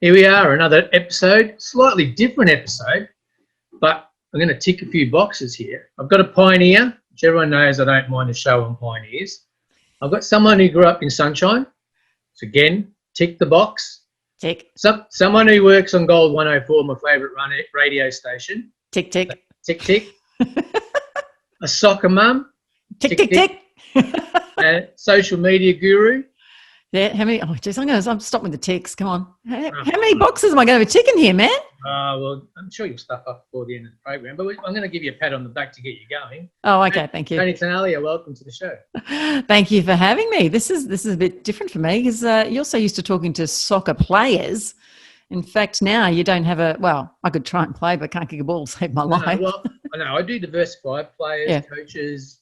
Here we are, another episode, slightly different episode, but I'm going to tick a few boxes here. I've got a pioneer, which everyone knows I don't mind a show on pioneers. I've got someone who grew up in sunshine. So again, tick the box. Tick. Someone who works on Gold 104, my favourite radio station. Tick, tick. Tick, tick. A soccer mum. Tick, tick, tick. A social media guru. Yeah, how many? Oh, geez, I'm stopping the ticks. Come on. How many boxes am I going to be ticking here, man? Well, I'm sure you'll stuff up before the end of the program, but I'm going to give you a pat on the back to get you going. Oh, okay, thank you. TONI Tenaglia, welcome to the show. Thank you for having me. This is a bit different for me because you're so used to talking to soccer players. In fact, now you don't have I could try and play, but can't kick a ball to save my life. Well, I do diversify players, coaches,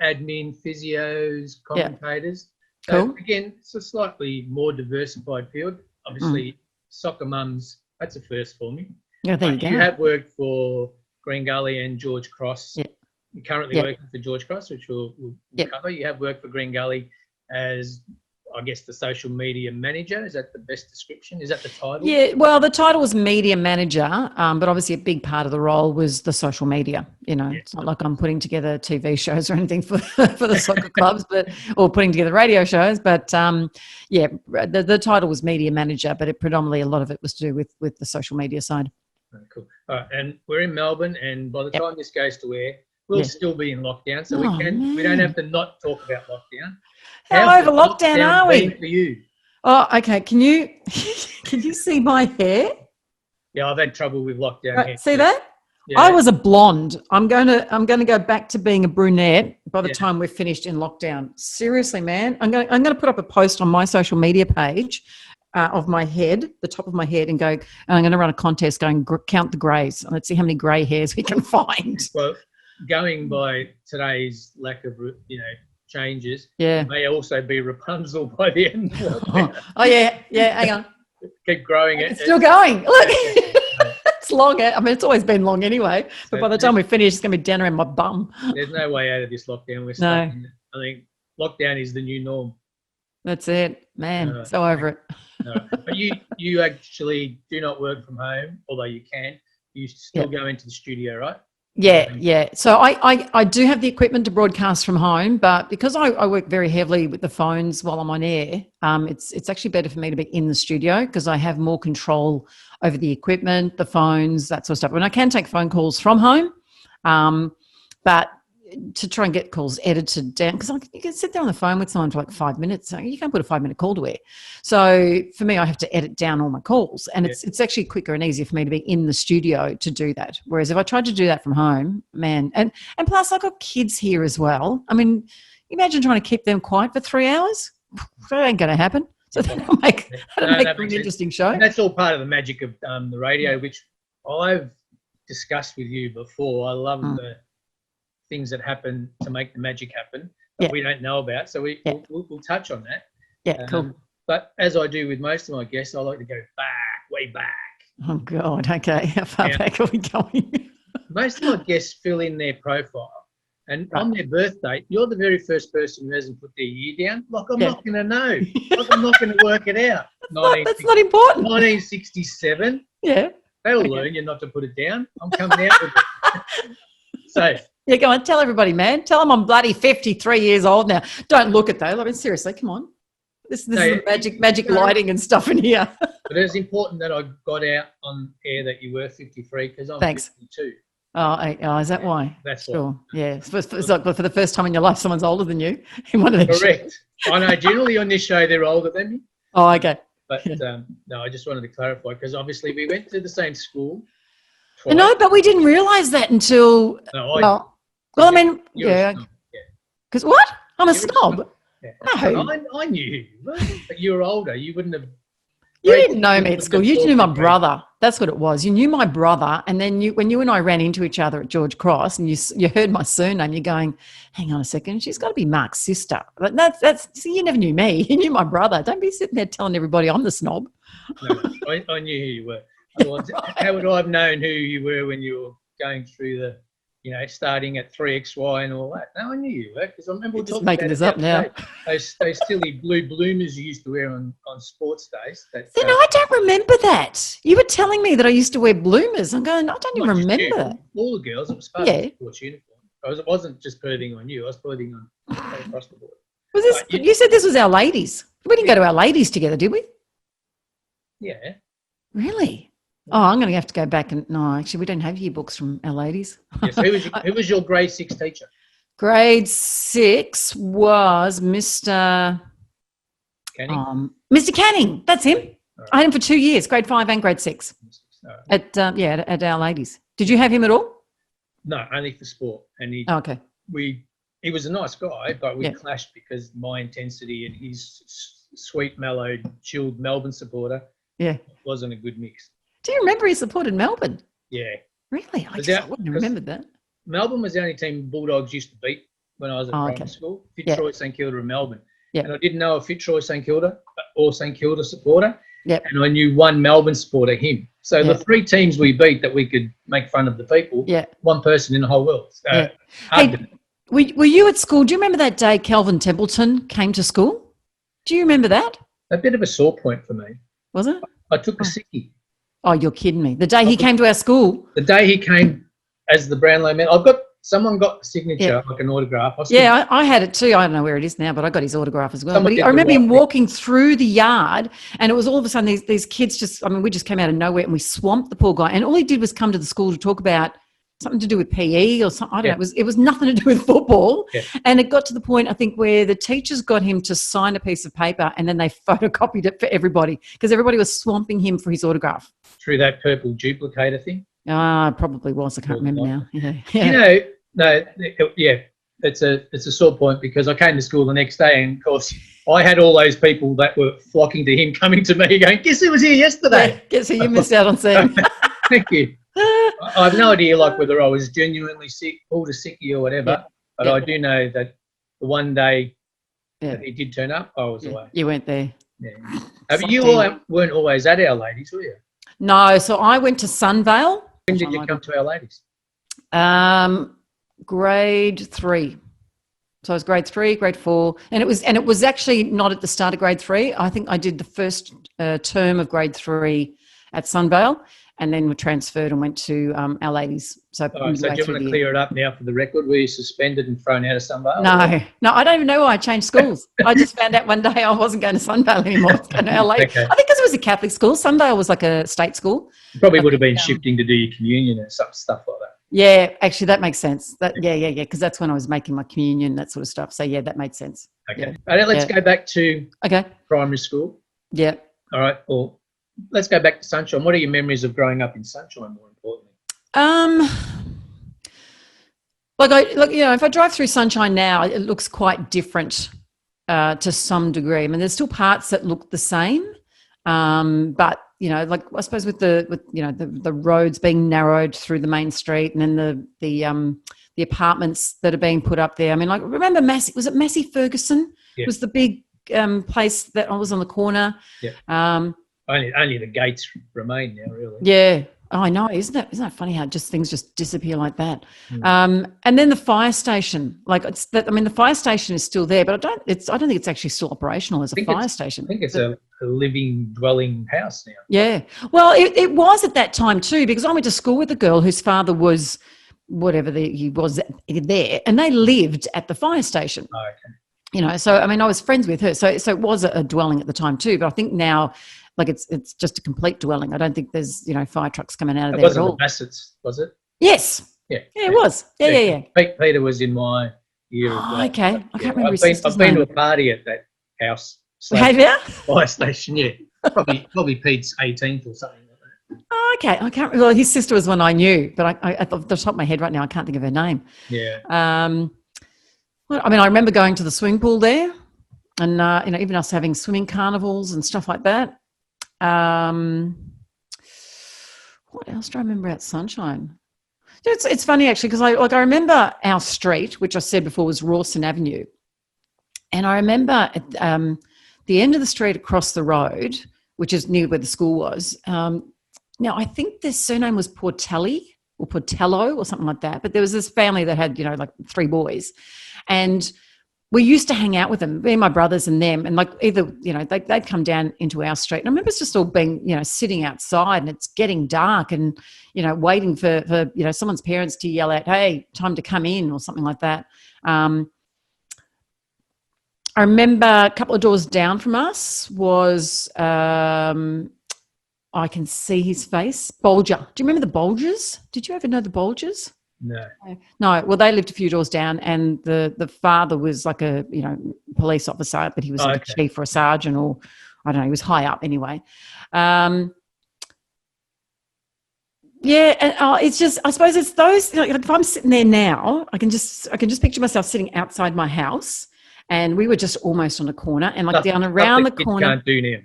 admin, physios, commentators. So cool. Again, it's a slightly more diversified field. Obviously, soccer mums, that's a first for me. Yeah, there you go. You have worked for Green Gully and George Cross. Yeah. You're currently working for George Cross, which we'll cover. You have worked for Green Gully as, I guess, the social media manager. Is that the best description? Is that the title? Yeah, well, the title was media manager, but obviously a big part of the role was the social media. It's not like I'm putting together TV shows or anything for the soccer clubs, or putting together radio shows. But the title was media manager, but predominantly a lot of it was to do with the social media side. Oh, cool. All right, and we're in Melbourne, and by the time this goes to air, we'll still be in lockdown, so we don't have to not talk about lockdown. How over lockdown are we? For you? Oh, okay. Can you see my hair? Yeah, I've had trouble with lockdown hair. See that? Yeah. I was a blonde. I'm going to go back to being a brunette by the time we're finished in lockdown. Seriously, man. I'm going to put up a post on my social media page of my head, the top of my head, and I'm going to run a contest going count the greys. Let's see how many grey hairs we can find. Well, going by today's lack of, changes, may also be Rapunzel by the end of lockdown. Oh yeah, hang on. Keep growing it. It's still going. Look, it's long. I mean, it's always been long anyway. But by the time we finish, it's going to be down around my bum. There's no way out of this lockdown. We're stuck in it. I think lockdown is the new norm. That's it, man. So over it. No. But you actually do not work from home, although you can. You still go into the studio, right? Yeah. So I do have the equipment to broadcast from home, but because I work very heavily with the phones while I'm on air, it's actually better for me to be in the studio because I have more control over the equipment, the phones, that sort of stuff. And I can take phone calls from home, but to try and get calls edited down, because you can sit there on the phone with someone for like 5 minutes. You can't put a 5-minute call to air. So for me, I have to edit down all my calls, and it's actually quicker and easier for me to be in the studio to do that. Whereas if I tried to do that from home, man, and plus I've got kids here as well. I mean, imagine trying to keep them quiet for 3 hours. That ain't going to happen. So that'll make for an interesting show. And that's all part of the magic of the radio, which I've discussed with you before. I love the things that happen to make the magic happen that we don't know about. So we'll touch on that. Yeah, cool. But as I do with most of my guests, I like to go way back. Oh, God. Okay. How far back are we going? Most of my guests fill in their profile, and on their birthday, you're the very first person who hasn't put their year down. Like, I'm not going to know. Like, I'm not going to work it out. That's not important. 1967. Yeah. They'll learn you not to put it down. I'm coming out with it. So... Yeah, go on. Tell everybody, man. Tell them I'm bloody 53 years old now. Don't look at that. I mean, seriously, come on. This is magic lighting and stuff in here. But it's important that I got out on air that you were 53 because I'm 52. Oh, is that why? That's sure. Yeah. It's like for the first time in your life, someone's older than you in one of these Correct. shows. I know. Generally on this show, they're older than me. Oh, okay. But no, I just wanted to clarify because obviously we went to the same school. Twice. No, but we didn't realise that until. Well, I mean, because what? I'm a snob. No, I knew, but you were older. You wouldn't have. You didn't know me at school. You knew my brother. That's what it was. You knew my brother, and then when you and I ran into each other at George Cross, and you heard my surname, you're going, "Hang on a second, she's got to be Mark's sister." But that's. See, you never knew me. You knew my brother. Don't be sitting there telling everybody I'm the snob. No, I knew who you were. Otherwise, how would I have known who you were when you were going through the starting at 3XY and all that. No, I knew you were, because I remember You're just making this up now. Those silly blue bloomers you used to wear on sports days. I don't remember that. You were telling me that I used to wear bloomers. I'm going, I don't even remember that. All the girls, it was part of the sports uniform. It wasn't just perving on you. I was perving on across the board. You said this was our ladies. We didn't go to our ladies together, did we? Yeah. Really? Oh, I'm going to have to go back and no, actually, we don't have yearbooks from our ladies. Yes. Who was your grade 6 teacher? Grade 6 was Mr. Canning. Mr. Canning. That's him. Right. I had him for 2 years, grade 5 and grade 6. Right. At our ladies. Did you have him at all? No, only for sport. And he was a nice guy, but we clashed because my intensity and his sweet, mellowed, chilled Melbourne supporter wasn't a good mix. Do you remember he supported Melbourne? Yeah. Really? I wouldn't have remembered that. Melbourne was the only team Bulldogs used to beat when I was at primary school. Fitzroy, St Kilda and Melbourne. Yep. And I didn't know a Fitzroy, St Kilda or St Kilda supporter. Yep. And I knew one Melbourne supporter, him. So the 3 teams we beat that we could make fun of the people, one person in the whole world. Hey, were you at school? Do you remember that day Kelvin Templeton came to school? Do you remember that? A bit of a sore point for me. Was it? I took a sickie. Oh, you're kidding me. The day he came to our school? The day he came as the Brownlow man. Someone got a signature, like an autograph. I had it too. I don't know where it is now, but I got his autograph as well. But I remember him walking through the yard and it was all of a sudden these kids we just came out of nowhere and we swamped the poor guy. And all he did was come to the school to talk about something to do with PE or something. I don't know. It was nothing to do with football. Yeah. And it got to the point, I think, where the teachers got him to sign a piece of paper and then they photocopied it for everybody because everybody was swamping him for his autograph. Through that purple duplicator thing? Probably was. I can't remember now. It's a sore point because I came to school the next day and, of course, I had all those people that were flocking to him coming to me going, guess who was here yesterday? Yeah, guess who you missed out on seeing. Thank you. I have no idea whether I was genuinely sick, pulled a sickie or whatever, but I do know that the one day that he did turn up, I was away. You weren't there. Yeah. But you all weren't always at Our Ladies, were you? No, so I went to Sunvale. When did you come to Our Ladies? Grade 3. So I was grade 3, grade 4, and it was actually not at the start of grade 3. I think I did the first term of grade 3 at Sunvale, and then we transferred and went to Our Ladies. So do you want to clear it up now for the record? Were you suspended and thrown out of Sunvale? No, I don't even know why I changed schools. I just found out one day I wasn't going to Sunvale anymore. I was going to Our Ladies. Okay. I think because it was a Catholic school. Sunvale was like a state school. You probably would have been shifting to do your communion and stuff like that. Yeah, actually, that makes sense. Because that's when I was making my communion, that sort of stuff. So, that made sense. Okay. All right, let's go back to primary school. Yeah. All right. Well, let's go back to Sunshine. What are your memories of growing up in Sunshine, more importantly? If I drive through Sunshine now, it looks quite different to some degree. I mean, there's still parts that look the same, but I suppose with the roads being narrowed through the main street, and then the apartments that are being put up there. I mean, remember was it Massey Ferguson? Yeah. Was the big place that I was on the corner? Yeah. Only the gates remain now, really. Yeah. Oh, I know. Isn't that funny how things just disappear like that? Mm. And then the fire station, the fire station is still there, but I don't think it's actually still operational as a fire station. I think it's a living, dwelling house now. Yeah. Well, it was at that time too, because I went to school with a girl whose father was he was there, and they lived at the fire station. Oh, okay. So I mean, I was friends with her, so it was a dwelling at the time too. But I think now, it's just a complete dwelling. I don't think there's fire trucks coming out of there at all. It wasn't the Bassett's, was it? Yes. Yeah. Yeah, it was. Yeah. Peter was in my year. Okay. I can't remember. I've been to a party at that house. Have you? Fire station. Yeah. Probably Pete's 18th or something like that. Oh, okay. I can't. Well, his sister was one I knew, but I off the top of my head right now, I can't think of her name. Yeah. I remember going to the swimming pool there, and even us having swimming carnivals and stuff like that. What else do I remember about Sunshine? It's funny actually, because I remember our street, which I said before was Rawson Avenue, and I remember at the end of the street across the road, which is near where the school was. Now I think their surname was Portelli, or Portello or something like that. But there was this family that had, like 3 boys, and we used to hang out with them, me and my brothers and them, and like either, they'd come down into our street. And I remember us just all being, sitting outside, and it's getting dark, and, waiting for someone's parents to yell out, "Hey, time to come in," or something like that. I remember a couple of doors down from us was, I can see his face, Bolger. Do you remember the Bolgers? Did you ever know the Bolgers? No. No. Well, they lived a few doors down, and the father was like a, police officer, but he was like a chief or a sergeant, or I don't know, he was high up anyway. Yeah, and it's just, I suppose it's those, if I'm sitting there now, I can just picture myself sitting outside my house, and we were just almost on a corner, and like down around the corner. Can't do now.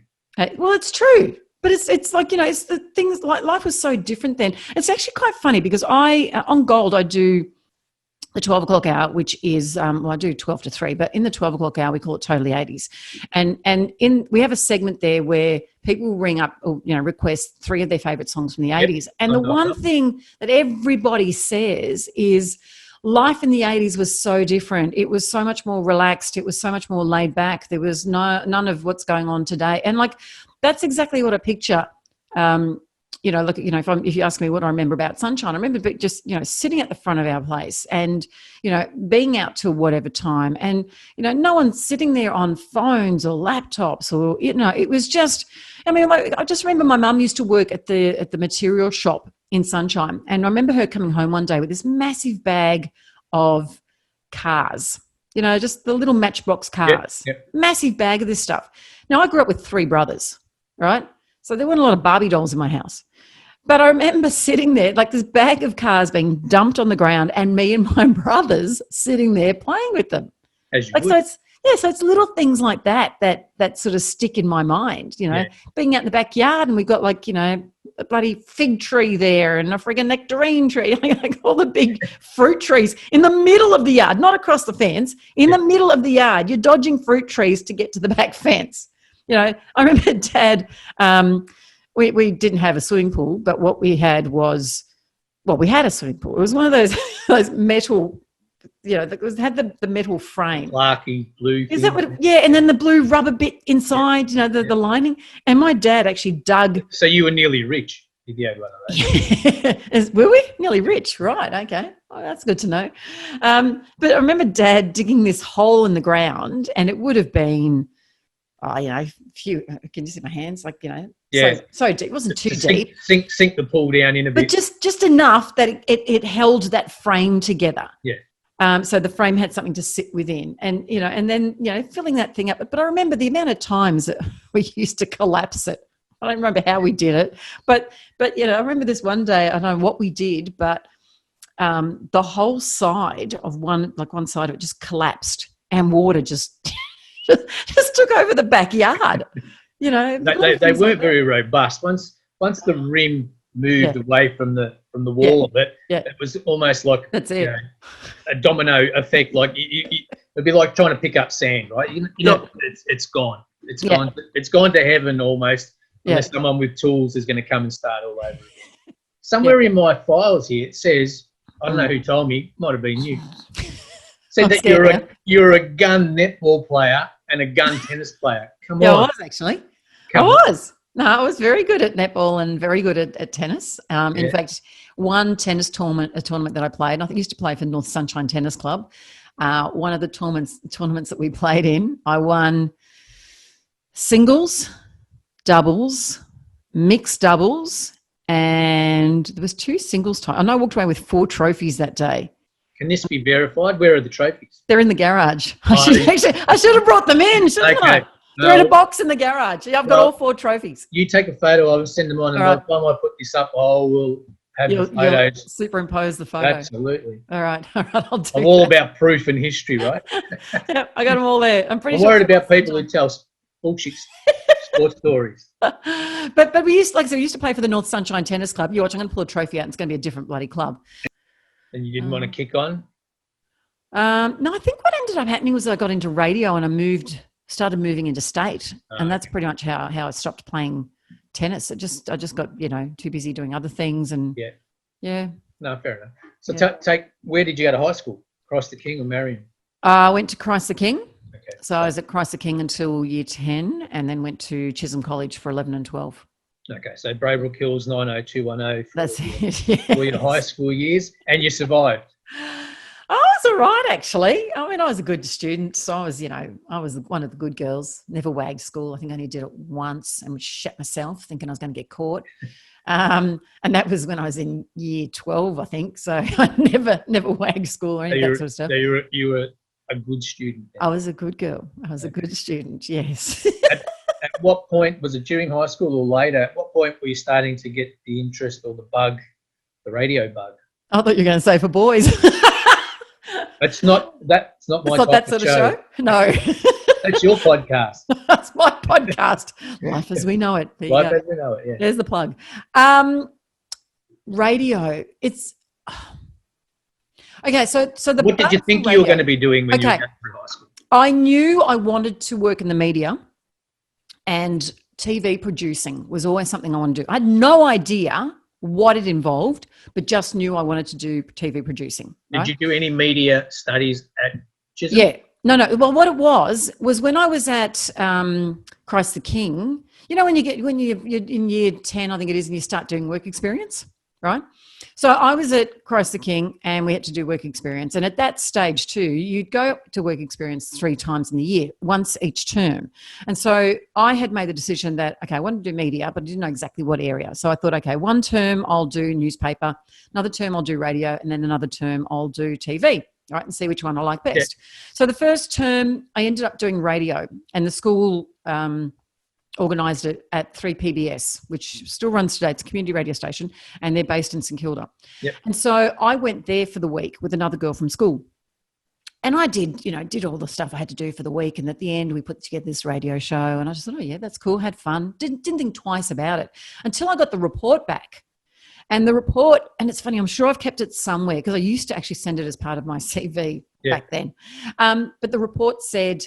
Well, it's true. But it's like, it's the things, like life was so different then. It's actually quite funny because on Gold, I do the 12 o'clock hour, which is, I do 12 to 3, but in the 12 o'clock hour, we call it Totally 80s. And we have a segment there where people ring up, or, request 3 of their favourite songs from the 80s. And the one thing that everybody says is life in the 80s was so different. It was so much more relaxed. It was so much more laid back. There was none of what's going on today. And like, that's exactly what I picture. If you ask me what I remember about Sunshine, I remember just, sitting at the front of our place and, being out till whatever time, and, no one sitting there on phones or laptops, or, it was just, I just remember my mum used to work at the material shop in Sunshine. And I remember her coming home one day with this massive bag of cars, just the little Matchbox cars, massive bag of this stuff. Now, I grew up with 3 brothers, right? So there weren't a lot of Barbie dolls in my house. But I remember sitting there, like this bag of cars being dumped on the ground, and me and my brothers sitting there playing with them. As you would. So it's little things like that sort of stick in my mind, being out in the backyard, and we've got like, a bloody fig tree there and a friggin' nectarine tree, like all the big fruit trees in the middle of the yard, not across the fence, in the middle of the yard. You're dodging fruit trees to get to the back fence. I remember Dad, we didn't have a swimming pool, but what we had was, we had a swimming pool. It was one of those metal, that had the metal frame. Larky blue. Is that what? And then the blue rubber bit inside, the lining. And my dad actually dug. So you were nearly rich if you had one of those. Were we? Nearly rich, right, okay. Oh, that's good to know. But I remember Dad digging this hole in the ground, and it would have been, a few, can you see my hands? Like, so deep. It wasn't too deep. Sink the pool down in a bit. But just enough that it held that frame together. Yeah. So the frame had something to sit within, and, and then, filling that thing up. But I remember the amount of times that we used to collapse it. I don't remember how we did it, but I remember this one day, I don't know what we did, but the whole side of one side of it just collapsed, and water just took over the backyard. They weren't very robust. Once the rim moved away from the wall of it, it was almost like that's it. A domino effect. Like it'd be like trying to pick up sand, right? It's gone. It's gone. It's gone to heaven almost. Unless someone with tools is going to come and start all over again. Somewhere in my files here, it says, I don't know who told me, might have been you, said that you're a gun netball player and a gun tennis player. Come on. I was actually. I was. No, I was very good at netball and very good at tennis. In fact, one tennis tournament that I played, I think I used to play for North Sunshine Tennis Club. One of the tournaments that we played in, I won singles, doubles, mixed doubles, and there was 2 singles. And I walked away with 4 trophies that day. Can this be verified? Where are the trophies? They're in the garage. I should have brought them in, shouldn't I? They're in a box in the garage. I've got all 4 trophies. You take a photo of them, send them on, and by the time I put this up, we'll have the photos. You'll superimpose the photo. Absolutely. All right, I'll do I'm all about proof and history, right? I got them all there. I'm worried about people who tell bullshit sports stories. But we used to play for the North Sunshine Tennis Club. You watch, I'm going to pull a trophy out, and it's going to be a different bloody club. And you didn't want to kick on? No, I think what ended up happening was I got into radio, and I started moving into state, and that's pretty much how I stopped playing tennis. I just got too busy doing other things, and No, fair enough. So Yeah. where did you go to high school? Christ the King or Marion? I went to Christ the King. Okay. So I was at Christ the King until year 10 and then went to Chisholm College for 11 and 12. Okay, so Braybrook Hills 90210 That's for all your high it. school years, and you survived. I was all right, actually. I mean, I was a good student. So I was, I was one of the good girls. Never wagged school. I think I only did it once and would shat myself thinking I was going to get caught. And that was when I was in year 12, I think. So I never wagged school or any of that sort of stuff. So you were a good student. Then. I was a good girl. I was a good student, yes. At what point, was it during high school or later, at what point were you starting to get the interest or the bug, the radio bug? I thought you were going to say for boys. That's not my it's not type that sort of show. No. That's your podcast. That's my podcast. Life as we know it. Life as we know it, yeah. There's the plug. Radio. It's okay. So the what did you think you were going to be doing when you were going through high school? I knew I wanted to work in the media, and TV producing was always something I wanted to do. I had no idea what it involved, but just knew I wanted to do TV producing. Right? Did you do any media studies at Chisholm? Yeah. No. Well, what it was when I was at Christ the King, when you're in year 10, I think it is, and you start doing work experience, right? So I was at Christ the King and we had to do work experience. And at that stage too, you'd go to work experience 3 times in the year, once each term. And so I had made the decision that, okay, I wanted to do media, but I didn't know exactly what area. So I thought, okay, one term I'll do newspaper, another term I'll do radio, and then another term I'll do TV, right, and see which one I like best. Yeah. So the first term I ended up doing radio, and the school organised it at 3PBS, which still runs today. It's a community radio station, and they're based in St Kilda. Yep. And so I went there for the week with another girl from school. And I did all the stuff I had to do for the week. And at the end, we put together this radio show. And I just thought, oh, yeah, that's cool. Had fun. Didn't think twice about it until I got the report back. And the report, and it's funny, I'm sure I've kept it somewhere because I used to actually send it as part of my CV back then. But the report said,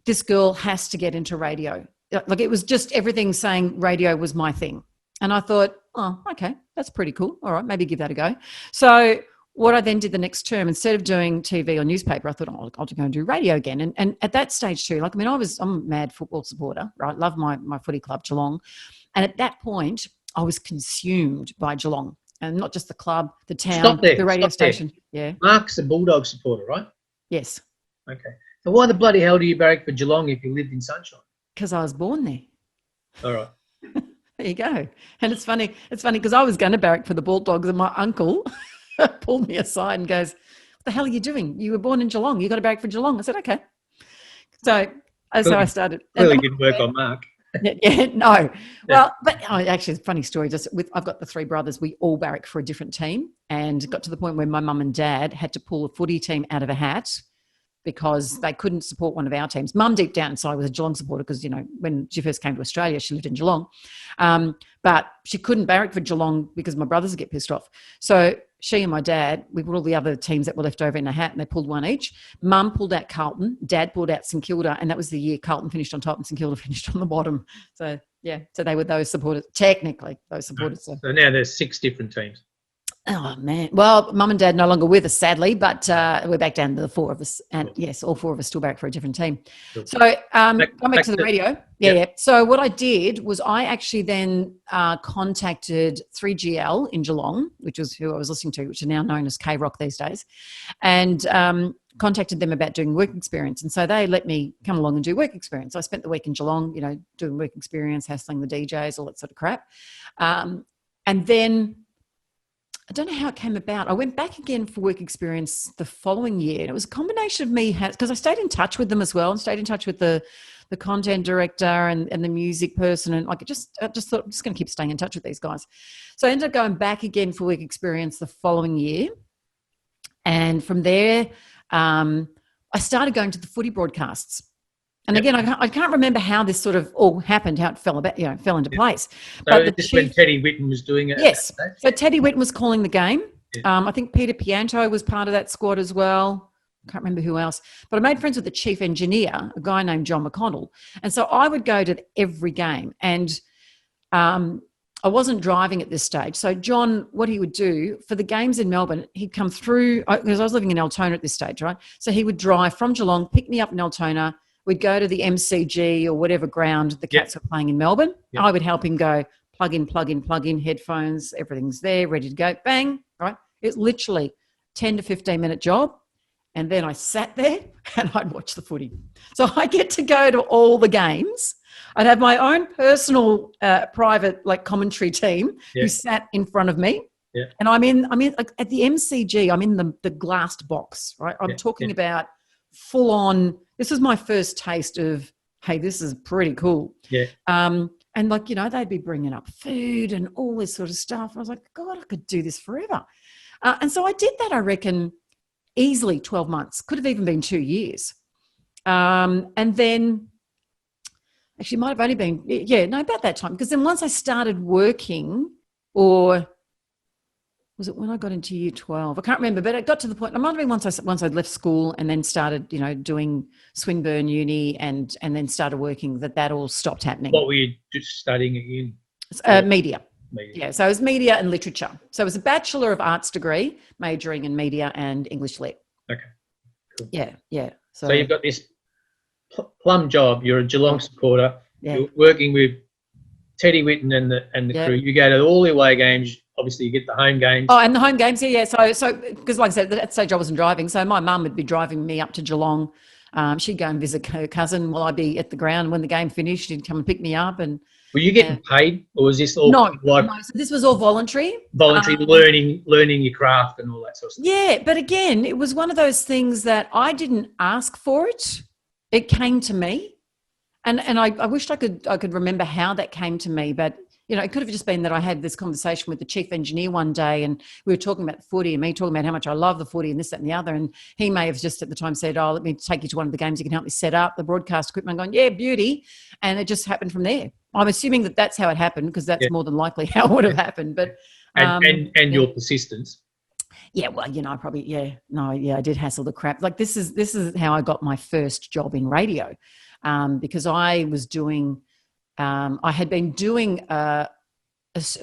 this girl has to get into radio. Like, it was just everything saying radio was my thing. And I thought, oh, okay, that's pretty cool. All right, maybe give that a go. So what I then did the next term, instead of doing TV or newspaper, I thought, oh, I'll go and do radio again. And at that stage too, I'm a mad football supporter, right? Love my footy club, Geelong. And at that point, I was consumed by Geelong. And not just the club, the town, the radio station. Yeah. Mark's a Bulldog supporter, right? Yes. Okay. So why the bloody hell do you barrack for Geelong if you lived in Sunshine? Because I was born there. All right. There you go. And it's funny because I was going to barrack for the Bulldogs, and my uncle pulled me aside and goes, what the hell are you doing? You were born in Geelong. You got to barrack for Geelong. I said, okay. So that's how I started. Clearly didn't work on Mark. Yeah, no. Well, but actually, it's a funny story. I've got the 3 brothers. We all barracked for a different team, and got to the point where my mum and dad had to pull a footy team out of a hat because they couldn't support one of our teams. Mum deep down inside was a Geelong supporter because, when she first came to Australia, she lived in Geelong. But she couldn't barrack for Geelong because my brothers would get pissed off. So she and my dad, we put all the other teams that were left over in a hat, and they pulled one each. Mum pulled out Carlton, Dad pulled out St Kilda, and that was the year Carlton finished on top and St Kilda finished on the bottom. So, yeah, so they were those supporters, technically, those supporters. So now there's 6 different teams. Oh, man. Well, Mum and Dad no longer with us, sadly, but we're back down to the 4 of us. And yes, all 4 of us still back for a different team. Cool. So going back to the radio. Yeah. So what I did was I actually then contacted 3GL in Geelong, which was who I was listening to, which are now known as K-Rock these days, and contacted them about doing work experience. And so they let me come along and do work experience. I spent the week in Geelong, doing work experience, hassling the DJs, all that sort of crap. And then I don't know how it came about. I went back again for work experience the following year. And it was a combination of me, because I stayed in touch with them as well, and stayed in touch with the content director and the music person. And I just thought, I'm just going to keep staying in touch with these guys. So I ended up going back again for work experience the following year. And from there, I started going to the footy broadcasts. And again, I can't remember how this sort of all happened, how it fell into place. So but when Teddy Whitten was doing it? Yes. So Teddy Whitten was calling the game. Yeah. I think Peter Pianto was part of that squad as well. I can't remember who else. But I made friends with the chief engineer, a guy named John McConnell. And so I would go to every game. And I wasn't driving at this stage. So John, what he would do for the games in Melbourne, he'd come through, because I was living in Altona at this stage, right? So he would drive from Geelong, pick me up in Altona. We'd go to the MCG or whatever ground the Cats were playing in Melbourne. Yep. I would help him go plug in, headphones, everything's there, ready to go, bang, right? It's literally 10 to 15 minute job. And then I sat there and I'd watch the footy. So I get to go to all the games. I'd have my own personal private like commentary team who sat in front of me. Yeah. And I'm in like at the MCG, I'm in the glassed box, right? I'm talking about full on. This was my first taste of, hey, this is pretty cool. Yeah. And like, you know, they'd be bringing up food and all this sort of stuff. I was like, God, I could do this forever. And so I did that, I reckon, easily 12 months. Could have even been 2 years. And then, actually, might have only been, about that time. Because then once I started working, or was it when I got into year 12? I can't remember, but it got to the point, it might have been once I'd left school and then started, you know, doing Swinburne Uni and then started working, that all stopped happening. What were you just studying in? Media. Yeah, so it was media and literature. So it was a Bachelor of Arts degree, majoring in media and English lit. Okay, cool. Yeah. So you've got this plum job. You're a Geelong supporter. Yeah. You're working with Teddy Whitten and the crew. You go to all the away games. Obviously, you get the home games. Oh, and the home games, yeah. So because, like I said, at that stage I wasn't driving, so my mum would be driving me up to Geelong. She'd go and visit her cousin while I'd be at the ground. When the game finished, she'd come and pick me up. And were you getting paid, or was this all no? So this was all voluntary. Voluntary, learning your craft and all that sort of stuff. Yeah, but again, it was one of those things that I didn't ask for it. It came to me, and I wished I could remember how that came to me, but. You know, it could have just been that I had this conversation with the chief engineer one day and we were talking about the footy and me talking about how much I love the footy and this, that and the other. And he may have just at the time said, oh, let me take you to one of the games. You can help me set up the broadcast equipment. I'm going, yeah, beauty. And it just happened from there. I'm assuming that that's how it happened because that's more than likely how it would have happened. But and your persistence. Yeah, well, you know, I did hassle the crap. Like this is how I got my first job in radio because I was doing I had been doing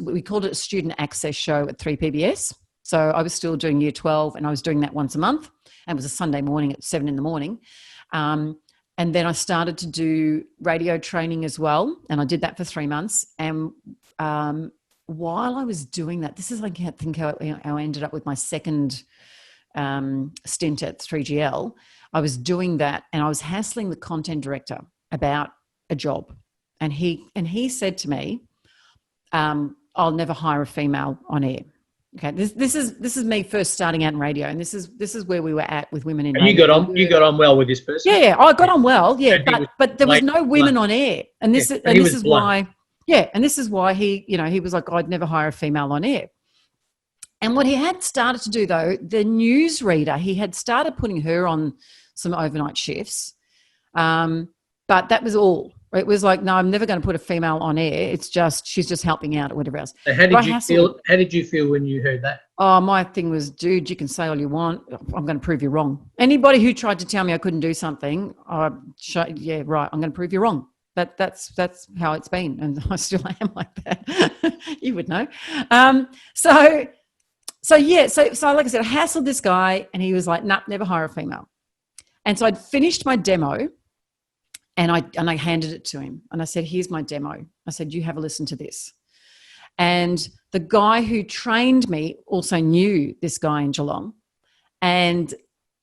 we called it a student access show at 3PBS. So I was still doing year 12 and I was doing that once a month. And it was a Sunday morning at 7 a.m. And then I started to do radio training as well. And I did that for 3 months. And while I was doing that, this is like, I think how I ended up with my second stint at 3GL. I was doing that and I was hassling the content director about a job. And he said to me, I'll never hire a female on air. Okay, this is me first starting out in radio, and this is where we were at with women in radio. You got on well with this person. Yeah, I got on well. Yeah, but there was no women on air, and this is why he was like, I'd never hire a female on air. And what he had started to do though, the newsreader, he had started putting her on some overnight shifts, but that was all. It was like, no, I'm never going to put a female on air. It's just she's just helping out or whatever else. So how did you feel when you heard that? Oh, my thing was, dude, you can say all you want. I'm going to prove you wrong. Anybody who tried to tell me I couldn't do something, I'm going to prove you wrong. That's how it's been, and I still am like that. You would know. So like I said, I hassled this guy, and he was like, nah, never hire a female. And so I'd finished my demo. And I handed it to him and I said, here's my demo. I said, you have a listen to this. And the guy who trained me also knew this guy in Geelong. And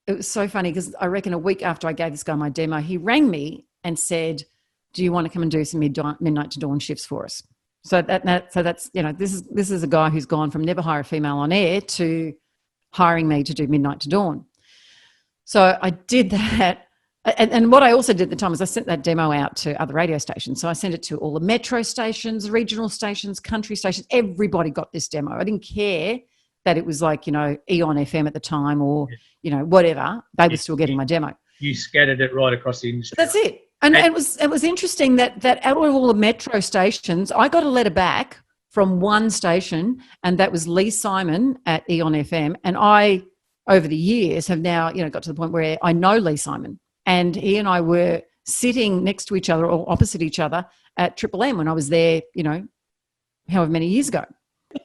it was so funny because I reckon a week after I gave this guy my demo, he rang me and said, do you want to come and do some midnight to dawn shifts for us? So that's, you know, this is a guy who's gone from never hire a female on air to hiring me to do midnight to dawn. So I did that. And what I also did at the time is I sent that demo out to other radio stations. So I sent it to all the metro stations, regional stations, country stations. Everybody got this demo. I didn't care that it was like, you know, Eon FM at the time or, you know, whatever. They were still getting my demo. You scattered it right across the industry. That's it. And it was interesting that out of all the metro stations, I got a letter back from one station, and that was Lee Simon at Eon FM. And I, over the years, have now, you know, got to the point where I know Lee Simon. And he and I were sitting next to each other or opposite each other at Triple M when I was there, you know, however many years ago.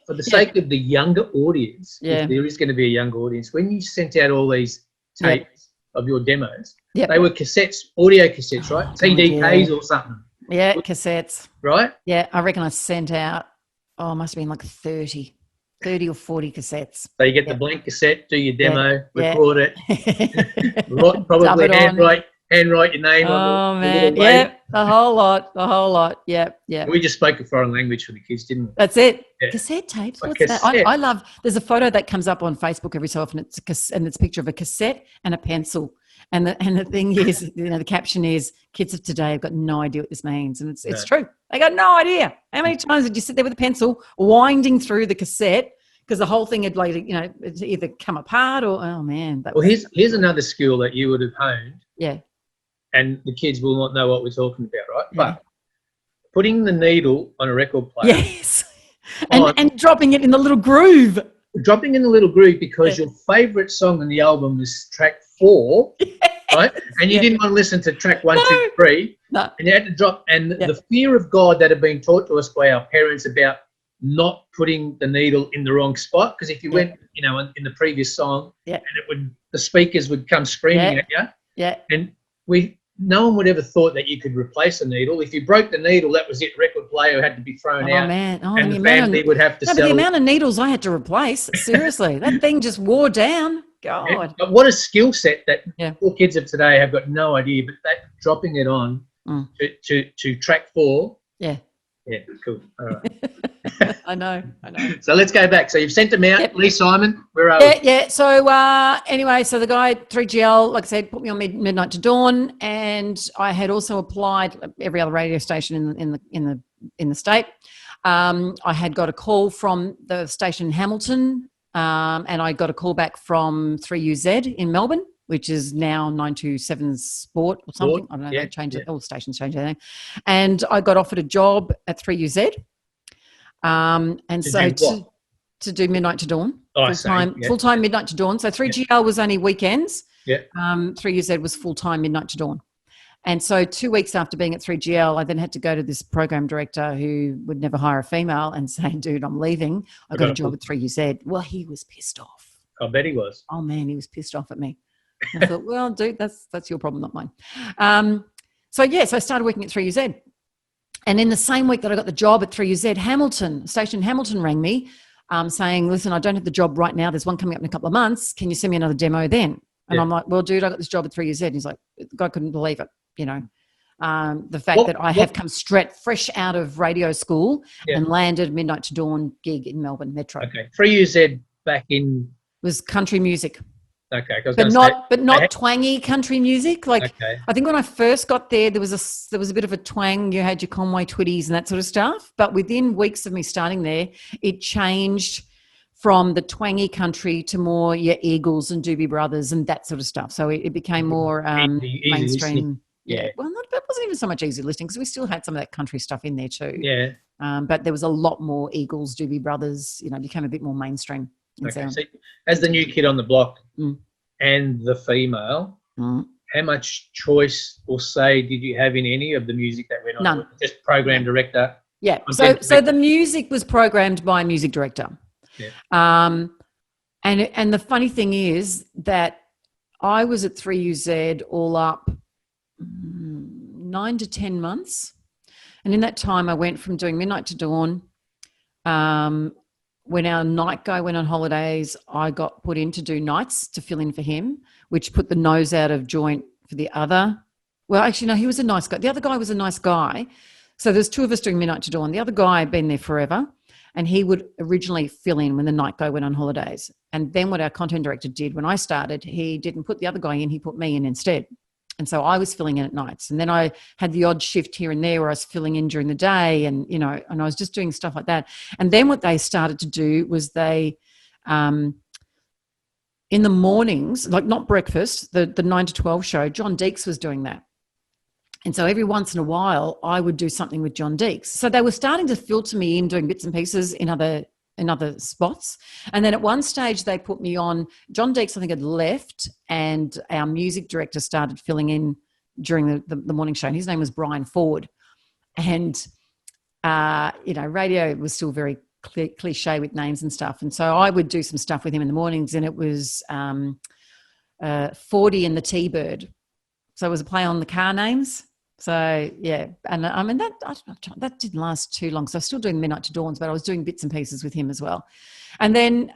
For the sake of the younger audience, Yeah. if there is going to be a younger audience, when you sent out all these tapes of your demos, they were cassettes, audio cassettes, right? CDKs or something. Yeah, cassettes. Right? Yeah, I reckon I sent out, it must have been like 30 or 40 cassettes. So you get the blank cassette, do your demo, record it, Dub probably it on. handwrite your name on Oh, the man. little label. Yeah, the whole lot. Yeah. We just spoke a foreign language for the kids, didn't we? That's it. Yeah. Cassette tapes. A What's cassette. that? I love. There's a photo that comes up on Facebook every so often. It's a picture of a cassette and a pencil. And the thing is, the caption is, "Kids of today have got no idea what this means," and it's true. They got no idea. How many times did you sit there with a pencil winding through the cassette because the whole thing had it's either come apart or oh man. Here's another skill that you would have honed. Yeah. And the kids will not know what we're talking about, right? Yeah. But putting the needle on a record player. Yes. And dropping it in the little groove. Dropping in the little groove because your favourite song on the album was track 4, right? And you didn't want to listen to track 1, 2, 3. No. And you had to drop. And the fear of God that had been taught to us by our parents about not putting the needle in the wrong spot. Because if you went, in the previous song, and the speakers would come screaming at you. Yeah. And no one would ever thought that you could replace a needle. If you broke the needle, that was it. Record player had to be thrown out. Man. Oh, and the family would have to sell. But the amount of needles I had to replace, seriously, that thing just wore down. God. Yeah, but what a skill set that poor kids of today have got no idea. But that dropping it on to track 4. Yeah. Yeah, cool. All right. I know. So let's go back. So you've sent them out. Lee Simon, where are we? Yeah. So anyway, so the guy 3GL, like I said, put me on Midnight to Dawn, and I had also applied every other radio station in the state. I had got a call from the station in Hamilton, and I got a call back from 3UZ in Melbourne, which is now 927 Sport or something. I don't know. They changed it. All the stations changed everything. And I got offered a job at 3UZ. To do Midnight to Dawn, full-time Midnight to Dawn. So 3GL was only weekends. 3UZ was full-time Midnight to Dawn. And so 2 weeks after being at 3GL, I then had to go to this program director who would never hire a female and say, dude, I'm leaving. I got a job at 3UZ. Well, he was pissed off. I bet he was. Oh, man, he was pissed off at me. I thought, well, dude, that's your problem, not mine. So I started working at 3UZ. And in the same week that I got the job at 3UZ, station Hamilton rang me saying, listen, I don't have the job right now. There's one coming up in a couple of months. Can you send me another demo then? And I'm like, well, dude, I got this job at 3UZ. And he's like, the guy couldn't believe it, the fact that I have come fresh out of radio school and landed Midnight to Dawn gig in Melbourne Metro. Okay. 3UZ back in... was country music. Okay, but not twangy country music. Like I think when I first got there was a bit of a twang. You had your Conway Twitties and that sort of stuff. But within weeks of me starting there, it changed from the twangy country to more your Eagles and Doobie Brothers and that sort of stuff. So it became more mainstream. Yeah. Well, it wasn't even so much easy listening because we still had some of that country stuff in there too. Yeah. But there was a lot more Eagles, Doobie Brothers. Became a bit more mainstream. Okay. So as the new kid on the block and the female, how much choice or say did you have in any of the music that went on? None. Just program director? Yeah. So the music was programmed by a music director. Yeah. And the funny thing is that I was at 3UZ all up 9 to 10 months. And in that time I went from doing Midnight to Dawn. When our night guy went on holidays, I got put in to do nights to fill in for him, which put the nose out of joint for the other. Well, actually, no, he was a nice guy. The other guy was a nice guy. So there's 2 of us doing Midnight to Dawn. The other guy had been there forever, and he would originally fill in when the night guy went on holidays. And then what our content director did when I started, he didn't put the other guy in, he put me in instead. And so I was filling in at nights. And then I had the odd shift here and there where I was filling in during the day and, and I was just doing stuff like that. And then what they started to do was they, in the mornings, like not breakfast, the 9 to 12 show, John Deeks was doing that. And so every once in a while I would do something with John Deeks. So they were starting to filter me in doing bits and pieces in other spots. And then at one stage they put me on, John Deeks I think had left and our music director started filling in during the morning show. And his name was Brian Ford. And radio was still very cliche with names and stuff. And so I would do some stuff with him in the mornings, and it was 40 and the T-Bird. So it was a play on the car names. So, yeah. And I mean, that didn't last too long. So I was still doing Midnight to Dawns, but I was doing bits and pieces with him as well. And then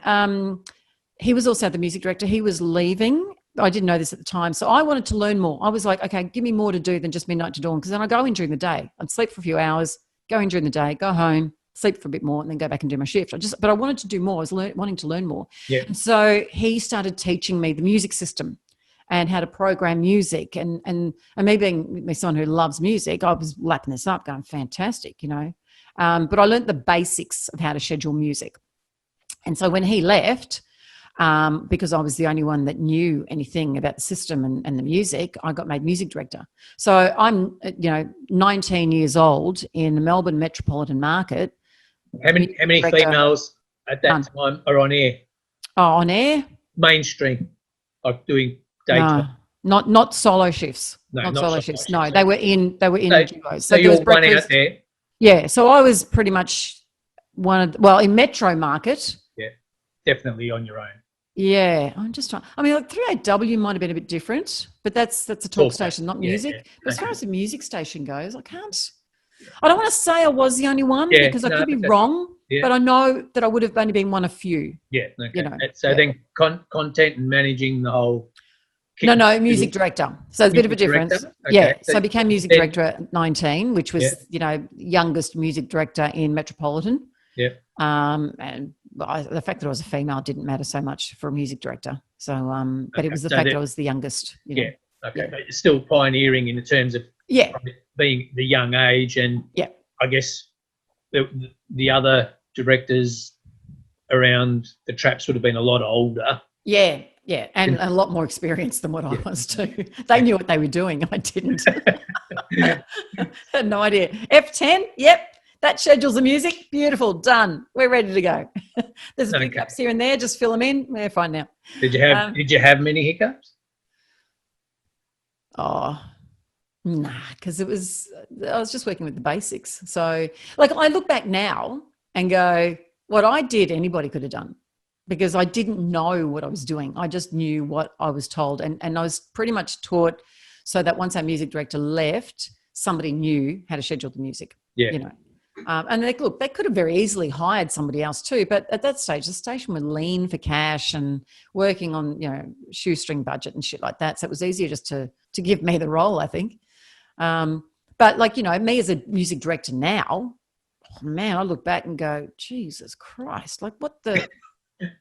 he was also the music director. He was leaving. I didn't know this at the time. So I wanted to learn more. I was like, okay, give me more to do than just Midnight to Dawn, because then I go in during the day. I'd sleep for a few hours, go in during the day, go home, sleep for a bit more, and then go back and do my shift. But I wanted to do more. I was wanting to learn more. Yeah. And so he started teaching me the music system and how to program music. And me being someone who loves music, I was lapping this up going, fantastic, But I learned the basics of how to schedule music. And so when he left, because I was the only one that knew anything about the system and the music, I got made music director. So I'm, 19 years old in the Melbourne Metropolitan Market. How many females at that time are on air? Oh, on air? Mainstream, like doing daytime. No, not solo shifts. No, not solo shifts. No, they were in duos. So you're one out there. Yeah, so I was pretty much in Metro Market. Yeah, definitely on your own. Yeah, I'm just trying. I mean, like 3AW might have been a bit different, but that's a talk station, not music. Yeah. But as far as the music station goes, I don't want to say I was the only one because I could be wrong, but I know that I would have only been one of few. Yeah, okay. So then content and managing the whole... No, music director. So there's a bit of a difference. Okay. Yeah, so I became music director at 19, which was, youngest music director in Metropolitan. Yeah. And the fact that I was a female didn't matter so much for a music director. So, but it was the fact that I was the youngest. Yeah. Okay. Yeah. But you're still pioneering in terms of being the young age, and I guess the other directors around the traps would have been a lot older. Yeah. Yeah, and a lot more experience than what I was too. They knew what they were doing. I didn't. Had no idea. F10, yep. That schedules the music. Beautiful. Done. We're ready to go. There's a few hiccups here and there. Just fill them in. We're fine now. Did you have many hiccups? Oh, nah, because I was just working with the basics. So, like, I look back now and go, what I did, anybody could have done, because I didn't know what I was doing. I just knew what I was told. And I was pretty much taught so that once our music director left, somebody knew how to schedule the music. Yeah. And they could have very easily hired somebody else too. But at that stage, the station was lean for cash and working on, shoestring budget and shit like that. So it was easier just to give me the role, I think. But like, me as a music director now, oh man, I look back and go, Jesus Christ, like what the...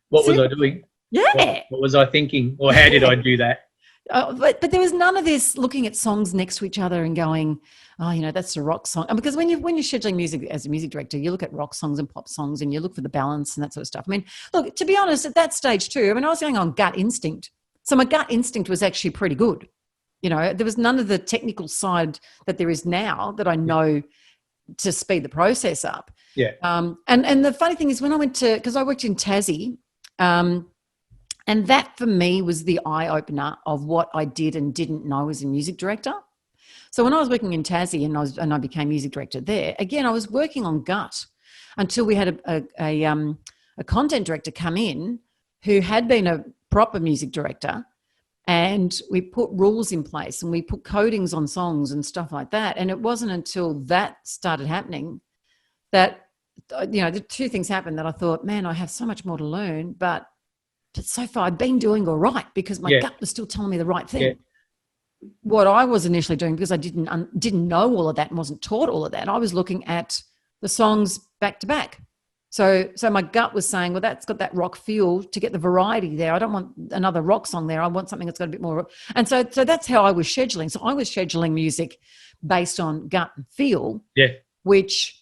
What was I doing? Yeah. What was I thinking? Or how did I do that? But there was none of this looking at songs next to each other and going, oh, that's a rock song. Because when you're scheduling music as a music director, you look at rock songs and pop songs and you look for the balance and that sort of stuff. I mean, look, to be honest, at that stage too, I was going on gut instinct. So my gut instinct was actually pretty good. There was none of the technical side that there is now that I know to speed the process up. Yeah. And the funny thing is when I went because I worked in Tassie, and that for me was the eye opener of what I did and didn't know as a music director. So when I was working in Tassie and I became music director there, again, I was working on gut until we had a content director come in who had been a proper music director, and we put rules in place and we put codings on songs and stuff like that. And it wasn't until that started happening that, the two things happened that I thought, man, I have so much more to learn, but so far I've been doing all right because my gut was still telling me the right thing. Yeah. What I was initially doing, because I didn't know all of that and wasn't taught all of that, I was looking at the songs back to back. So my gut was saying, well, that's got that rock feel to get the variety there. I don't want another rock song there. I want something that's got a bit more. And so that's how I was scheduling. So I was scheduling music based on gut and feel, which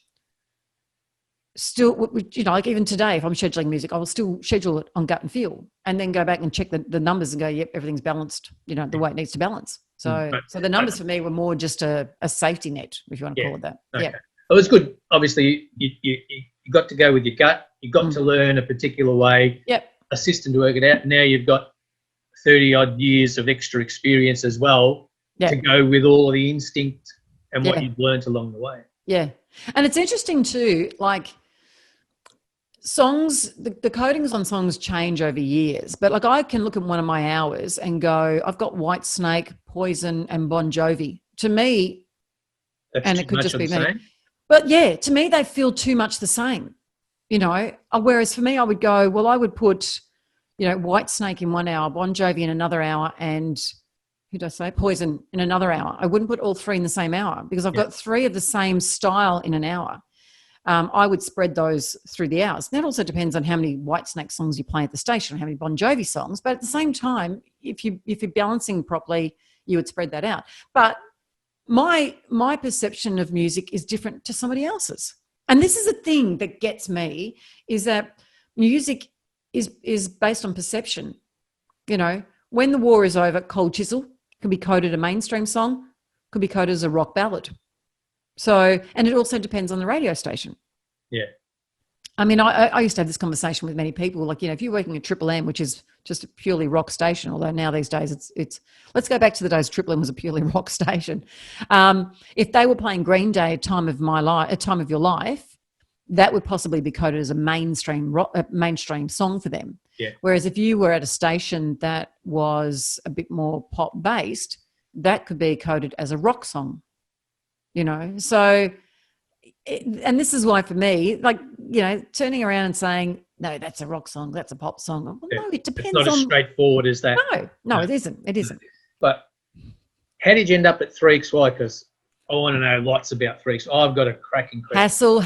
still, like even today, if I'm scheduling music, I will still schedule it on gut and feel and then go back and check the numbers and go, yep, everything's balanced, the way it needs to balance. So the numbers for me were more just a safety net, if you want to call it that. Okay. Yeah. It was good. Obviously, you got to go with your gut. You got to learn a particular way, a system to work it out. Now you've got 30-odd years of extra experience as well to go with all of the instinct and what you've learned along the way. Yeah. And it's interesting too, like songs, the codings on songs change over years. But like I can look at one of my hours and go, I've got Whitesnake, Poison, and Bon Jovi. To me, That's and too it could much just of be the me. same. But yeah, to me, they feel too much the same, you know. Whereas for me, I would go, well, I would put, you know, Whitesnake in 1 hour, Bon Jovi in another hour, and who did I say? Poison in another hour. I wouldn't put all three in the same hour because I've got three of the same style in an hour. I would spread those through the hours. And that also depends on how many Whitesnake songs you play at the station, or how many Bon Jovi songs. But at the same time, if you're balancing properly, you would spread that out. But my perception of music is different to somebody else's. And this is a thing that gets me, is that music is based on perception. You know, when the war is over, Cold Chisel can be coded a mainstream song, could be coded as a rock ballad. So, and it also depends on the radio station. Yeah. I mean, I used to have this conversation with many people, like, you know, if you're working at Triple M, which is just a purely rock station, although now these days it's let's go back to the days Triple M was a purely rock station. If they were playing Green Day, Time of Your Life, that would possibly be coded as a mainstream song for them. Yeah. Whereas if you were at a station that was a bit more pop based, that could be coded as a rock song. You know, so, and this is why for me, like, you know, turning around and saying, no, that's a rock song, that's a pop song. Well, no, it depends on. It's not as straightforward as that. No, it isn't. It isn't. But how did you end up at 3XY? Because I want to know lots about 3XY. I've got a cracking question. Hassle.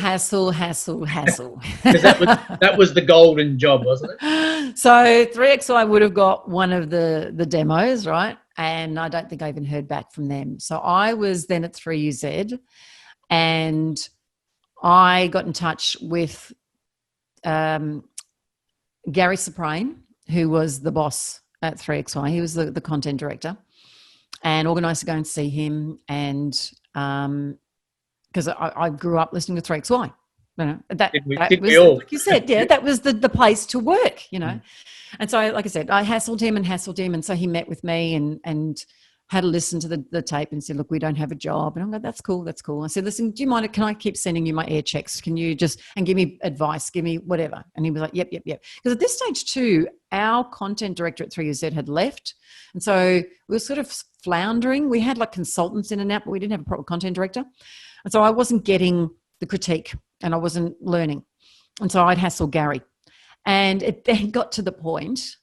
Because that was the golden job, wasn't it? So 3XY would have got one of the demos, right? And I don't think I even heard back from them. So I was then at 3UZ, and I got in touch with Gary Soprane, who was the boss at 3XY. He was the content director, and organised to go and see him. And because I grew up listening to 3XY. You know, that was, like you said, yeah, that was the place to work, you know. And so, like I said, I hassled him. And so he met with me and had a listen to the tape and said, look, we don't have a job. And I'm like, that's cool. I said, listen, do you mind, can I keep sending you my air checks? Can you just, and give me advice, give me whatever. And he was like, yep. Because at this stage too, our content director at 3UZ had left. And so we were sort of floundering. We had like consultants in and out, but we didn't have a proper content director. And so I wasn't getting the critique and I wasn't learning. And so I'd hassle Gary. And it then got to the point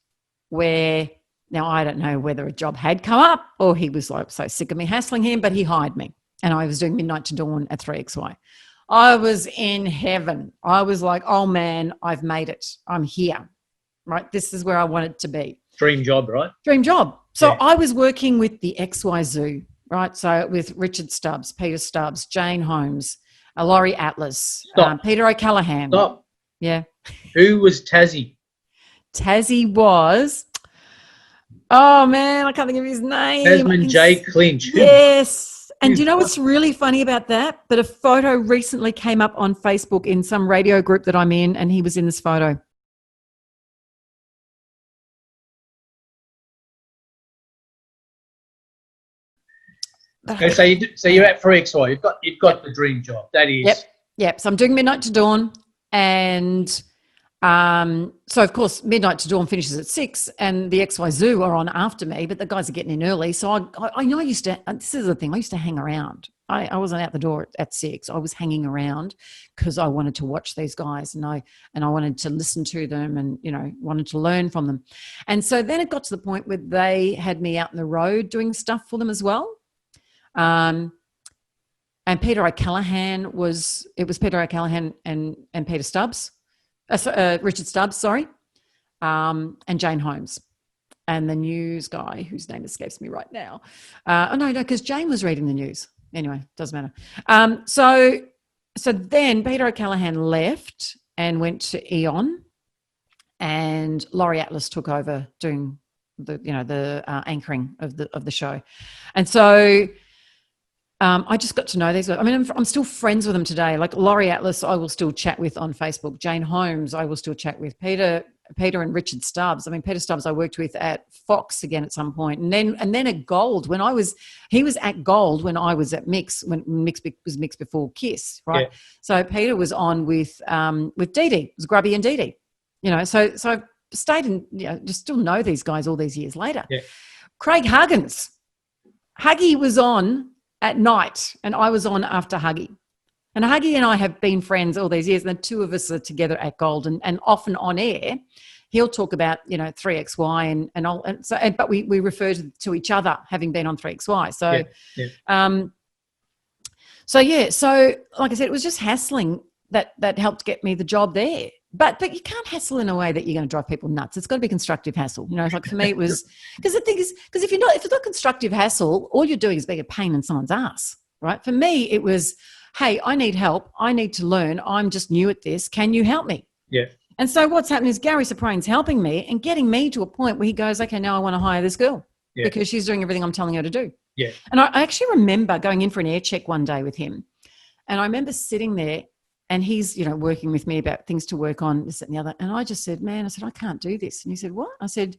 where, now I don't know whether a job had come up or he was like so sick of me hassling him, but he hired me. And I was doing Midnight to Dawn at 3XY. I was in heaven. I was like, oh man, I've made it. I'm here, right? This is where I wanted to be. Dream job, right? Dream job. So yeah. I was working with the XY Zoo, right? So with Richard Stubbs, Peter Stubbs, Jane Holmes, Laurie Atlas, Peter O'Callaghan. Stop. Yeah. Who was Tassie? Tassie was, oh man, I can't think of his name. Tasman J Clinch. Yes. And do you know what's really funny about that? But a photo recently came up on Facebook in some radio group that I'm in, and he was in this photo. Okay, so you're at 3XY. You've got the dream job. That is. Yep. So I'm doing Midnight to Dawn, and so of course Midnight to Dawn finishes at 6, and the XY Zoo are on after me, but the guys are getting in early. So I know I used to. This is the thing. I used to hang around. I wasn't out the door at 6. I was hanging around because I wanted to watch these guys, and I wanted to listen to them, and wanted to learn from them. And so then it got to the point where they had me out in the road doing stuff for them as well. And Peter O'Callaghan was Peter O'Callaghan and Peter Stubbs, Richard Stubbs, sorry, and Jane Holmes, and the news guy whose name escapes me right now. No, because Jane was reading the news. Anyway, doesn't matter. So then Peter O'Callaghan left and went to Eon, and Laurie Atlas took over doing the anchoring of the show, and so. I just got to know these guys. I mean, I'm still friends with them today. Like Laurie Atlas, I will still chat with on Facebook. Jane Holmes, I will still chat with. Peter Peter and Richard Stubbs. I mean, Peter Stubbs I worked with at Fox again at some point, and then at Gold when he was at Gold when I was at Mix, when Mix was Mix before Kiss, right? Yeah. So Peter was on with Dee Dee, it was Grubby and Dee Dee, you know. So I've stayed in, you know, just still know these guys all these years later. Yeah. Craig Huggins, Huggy was on at night, and I was on after Huggy. And Huggy and I have been friends all these years, and the two of us are together at Gold, and often on air, he'll talk about, you know, 3XY but we refer to each other having been on 3XY. So like I said, it was just hassling that helped get me the job there. But you can't hassle in a way that you're going to drive people nuts. It's got to be constructive hassle. You know, like for me it was, because the thing is, because if it's not constructive hassle, all you're doing is being a pain in someone's ass, right? For me, it was, hey, I need help. I need to learn. I'm just new at this. Can you help me? Yeah. And so what's happening is Gary Soprane's helping me and getting me to a point where he goes, okay, now I want to hire this girl because she's doing everything I'm telling her to do. Yeah. And I actually remember going in for an air check one day with him. And I remember sitting there and he's, you know, working with me about things to work on, this, that, and the other. And I just said, man, I can't do this. And he said, what? I said,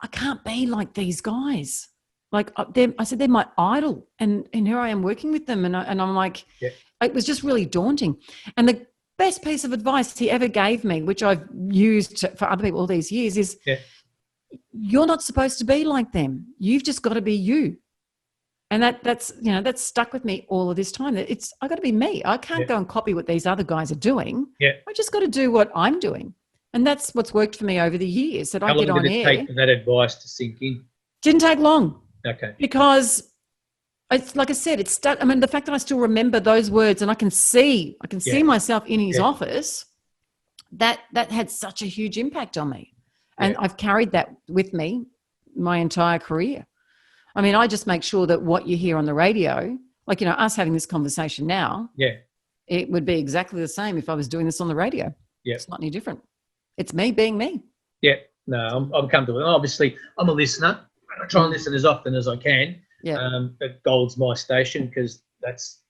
I can't be like these guys. Like I said, they're my idol, and here I am working with them, and I'm like, it was just really daunting. And the best piece of advice he ever gave me, which I've used for other people all these years, is you're not supposed to be like them. You've just got to be you. And that's stuck with me all of this time. That I got to be me. I can't go and copy what these other guys are doing. Yeah. I just got to do what I'm doing, and that's what's worked for me over the years. That I get on air. How long did it take for that advice to sink in? Didn't take long. Okay. Because it's like I said, it's stuck. I mean, the fact that I still remember those words and I can see myself in his office, that had such a huge impact on me. And I've carried that with me my entire career. I mean, I just make sure that what you hear on the radio, like, you know, us having this conversation now, it would be exactly the same if I was doing this on the radio. Yeah. It's not any different. It's me being me. Yeah. No, I'm comfortable. Obviously, I'm a listener. I try and listen as often as I can. Yeah. But Gold's my station because that's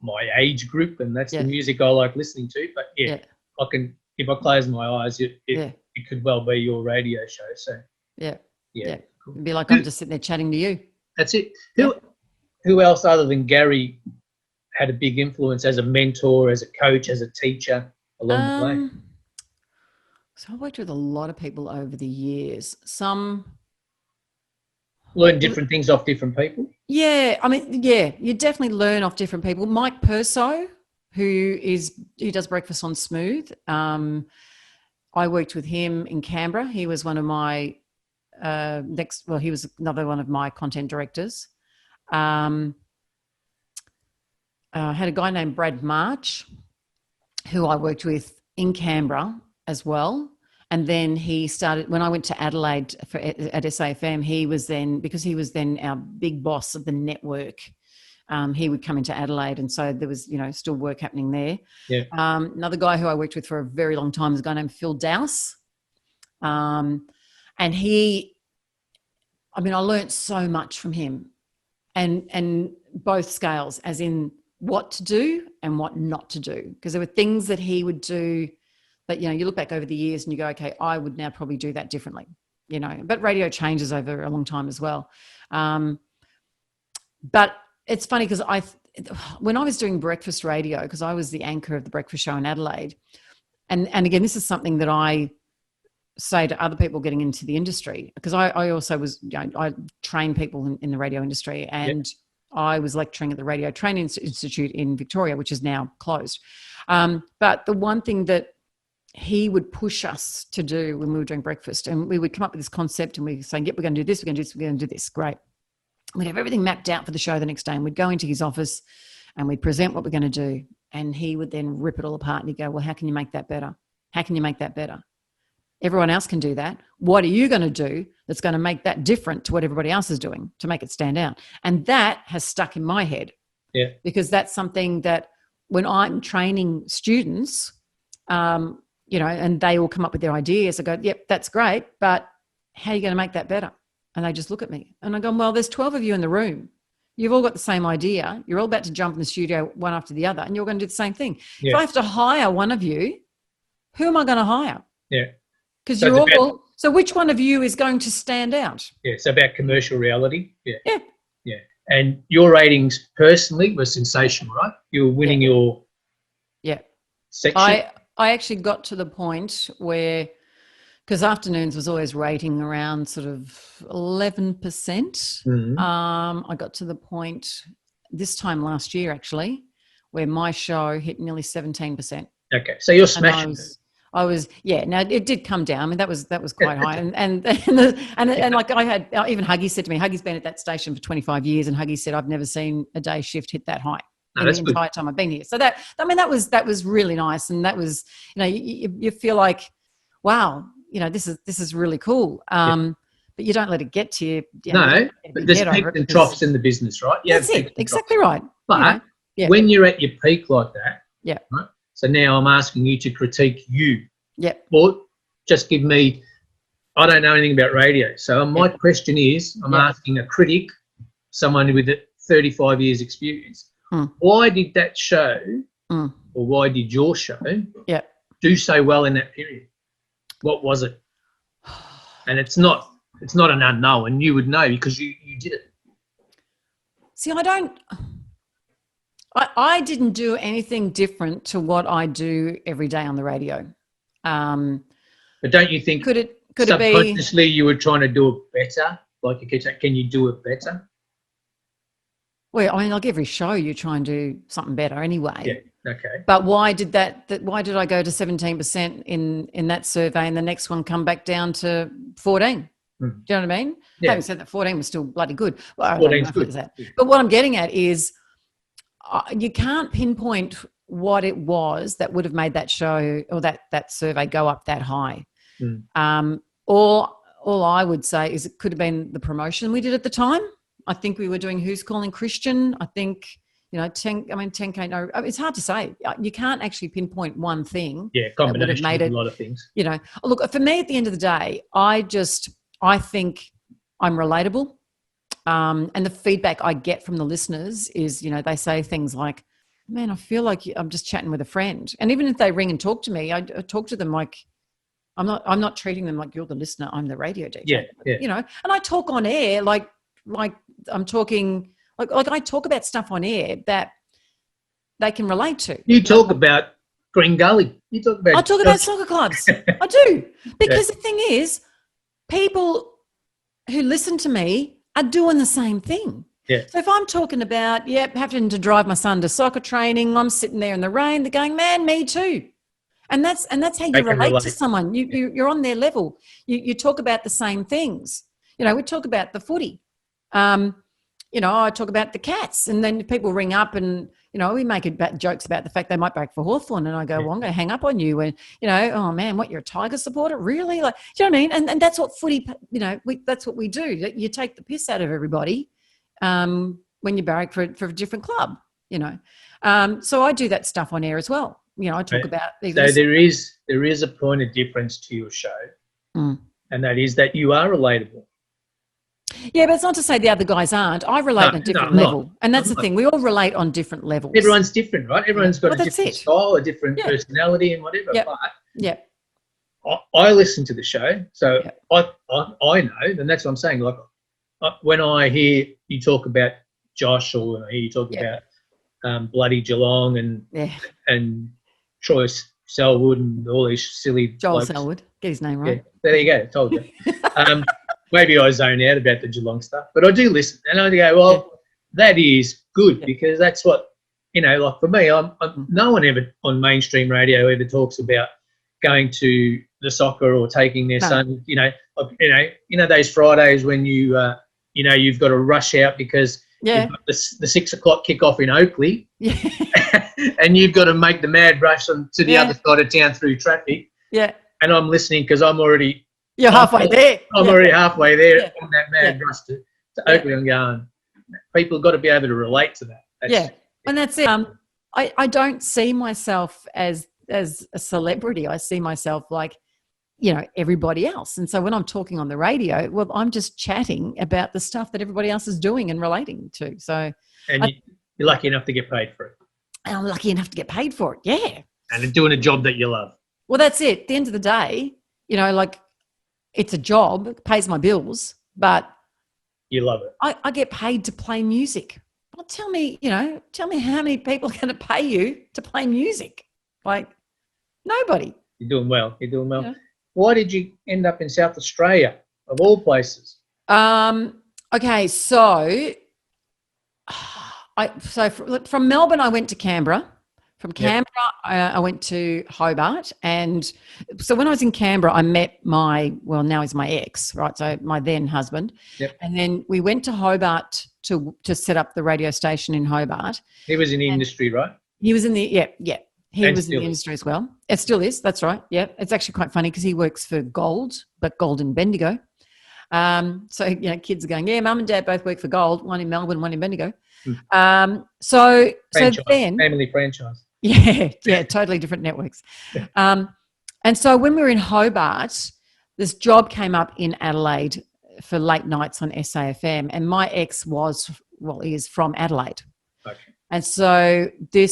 my age group and that's the music I like listening to. But I can, if I close my eyes, it could well be your radio show. So yeah. Cool. It'd be like I'm just sitting there chatting to you. That's it. Who else other than Gary had a big influence as a mentor, as a coach, as a teacher along the way? So I worked with a lot of people over the years. Some learn different things off different people. Yeah, I mean, you definitely learn off different people. Mike Perso, who does Breakfast on Smooth. I worked with him in Canberra. He was one of my he was another one of my content directors. I had a guy named Brad March, who I worked with in Canberra as well. And then he started, when I went to Adelaide at SAFM, he was then our big boss of the network. He would come into Adelaide. And so there was, you know, still work happening there. Yeah. Another guy who I worked with for a very long time is a guy named Phil Dowse. And I learned so much from him and both scales, as in what to do and what not to do. Because there were things that he would do that, you know, you look back over the years and you go, okay, I would now probably do that differently, you know, but radio changes over a long time as well. But it's funny because when I was doing breakfast radio, because I was the anchor of the breakfast show in Adelaide, and again, this is something that I say to other people getting into the industry, because I also was, you know, I train people in the radio industry, and I was lecturing at the Radio Training Institute in Victoria, which is now closed. But the one thing that he would push us to do when we were doing breakfast, and we would come up with this concept and we'd say, yep, we're going to do this, we're going to do this, we're going to do this. Great. We'd have everything mapped out for the show the next day, and we'd go into his office and we'd present what we're going to do. And he would then rip it all apart and he'd go, well, how can you make that better? How can you make that better? Everyone else can do that. What are you going to do that's going to make that different to what everybody else is doing to make it stand out? And that has stuck in my head. Yeah. Because that's something that when I'm training students, you know, and they all come up with their ideas, I go, yep, that's great, but how are you going to make that better? And they just look at me and I go, well, there's 12 of you in the room. You've all got the same idea. You're all about to jump in the studio one after the other, and you're going to do the same thing. Yeah. If I have to hire one of you, who am I going to hire? Yeah. Because So you're it's about- all. So which one of you is going to stand out? Yeah, it's about commercial reality. Yeah. Yeah. Yeah. And your ratings personally were sensational, right? You were winning your Yeah. section. I actually got to the point where, because afternoons was always rating around sort of 11%. Mhm. I got to the point this time last year actually, where my show hit nearly 17%. Okay. So you're And smashing it. I was, yeah. Now it did come down. I mean, that was quite high, and like I had even Huggy said to me, Huggy's been at that station for 25 years, and Huggy said I've never seen a day shift hit that high No, in that's the good. entire time I've been here. So that was really nice, and that was, you know, you feel like, wow, you know, this is really cool. But you don't let it get to you. No, but there's peaks and troughs in the business, right? You That's have peaks it. and Exactly troughs. right. But You know, yeah. when you're at your peak like that, Yeah. right? So now I'm asking you to critique you. Yep. Or just give me, I don't know anything about radio. So my question is, I'm asking a critic, someone with 35 years experience, why did that show or why did your show do so well in that period? What was it? And it's not an unknown. You would know because you did it. See, I didn't do anything different to what I do every day on the radio. But don't you think could it be subconsciously you were trying to do it better? Like you keep saying, can you do it better? Well, I mean, like every show, you try and do something better anyway. Yeah. Okay. But why did why did I go to 17% in that survey and the next one come back down to 14? Do you know what I mean? Yeah. Having said that, 14 was still bloody good. Well, 14's good. But what I'm getting at is you can't pinpoint what it was that would have made that show or that survey go up that high. All I would say is it could have been the promotion we did at the time. I think we were doing Who's Calling Christian. I think, you know, 10K. No, it's hard to say. You can't actually pinpoint one thing. Yeah, combination of a lot of things. You know, look, for me at the end of the day, I think I'm relatable. And the feedback I get from the listeners is, you know, they say things like, man, I feel like I'm just chatting with a friend. And even if they ring and talk to me, I talk to them like, I'm not treating them like you're the listener, I'm the radio DJ. Yeah. You know, and I talk on air like I'm talking, like I talk about stuff on air that they can relate to. You talk about Green Gully. I talk about soccer clubs. I do. Because the thing is, people who listen to me are doing the same thing. Yeah. So if I'm talking about, having to drive my son to soccer training, I'm sitting there in the rain, they're going, man, me too. And that's how you relate to someone. You're on their level. You talk about the same things. You know, we talk about the footy. You know, I talk about the Cats, and then people ring up and, you know, we make jokes about the fact they might break for Hawthorn, and I go, well, I'm going to hang up on you. And, you know, oh man, what, you're a Tiger supporter? Really? Like, do you know what I mean? And that's what footy, you know, that's what we do. You take the piss out of everybody when you barrack for a different club, you know. So I do that stuff on air as well. You know, I talk about. So there is a point of difference to your show, and that is that you are relatable. Yeah, but it's not to say the other guys aren't. I relate on a different level. And that's the thing. We all relate on different levels. Everyone's different, right? Everyone's got a different style, a different personality and whatever. Yep. But I listen to the show, so I know, and that's what I'm saying. Like when I hear you talk about Josh, or I hear you talk about bloody Geelong and Troy Selwood and all these silly Joel blokes. Selwood, get his name right. Yeah, there you go. I told you. Maybe I zone out about the Geelong stuff, but I do listen, and I go, well, that is good because that's what, you know, like for me, no one ever on mainstream radio ever talks about going to the soccer or taking their son, you know, those Fridays when you know, you've got to rush out because you've got the 6 o'clock kickoff in Oakley, and you've got to make the mad rush to the other side of town through traffic. Yeah, and I'm listening because I'm already. You're halfway there. I'm already halfway there on that mad rush to Oakley. I'm going, people have got to be able to relate to that. And that's it. I don't see myself as a celebrity. I see myself like, you know, everybody else. And so when I'm talking on the radio, well, I'm just chatting about the stuff that everybody else is doing and relating to. So, and you're lucky enough to get paid for it. And I'm lucky enough to get paid for it. Yeah. And doing a job that you love. Well, that's it. At the end of the day, you know, like it's a job, it pays my bills, but You love it. I get paid to play music. Well, tell me how many people are going to pay you to play music? Like nobody. You're doing well. You're doing well. Yeah. Why did you end up in South Australia, of all places? Okay, so from Melbourne, I went to Canberra. From Canberra, I went to Hobart. And so when I was in Canberra, I met now he's my ex, right? So my then husband. Yep. And then we went to Hobart to set up the radio station in Hobart. He was in the industry, right? He was in the, yeah. He And was in the still is. industry as well. It still is. That's right. Yeah. It's actually quite funny because he works for Gold, but Gold in Bendigo. So, you know, kids are going, yeah, mum and dad both work for Gold, one in Melbourne, one in Bendigo. So then family franchise. yeah, totally different networks. And so when we were in Hobart, this job came up in Adelaide for late nights on SAFM, and my ex is from Adelaide. Okay. And so we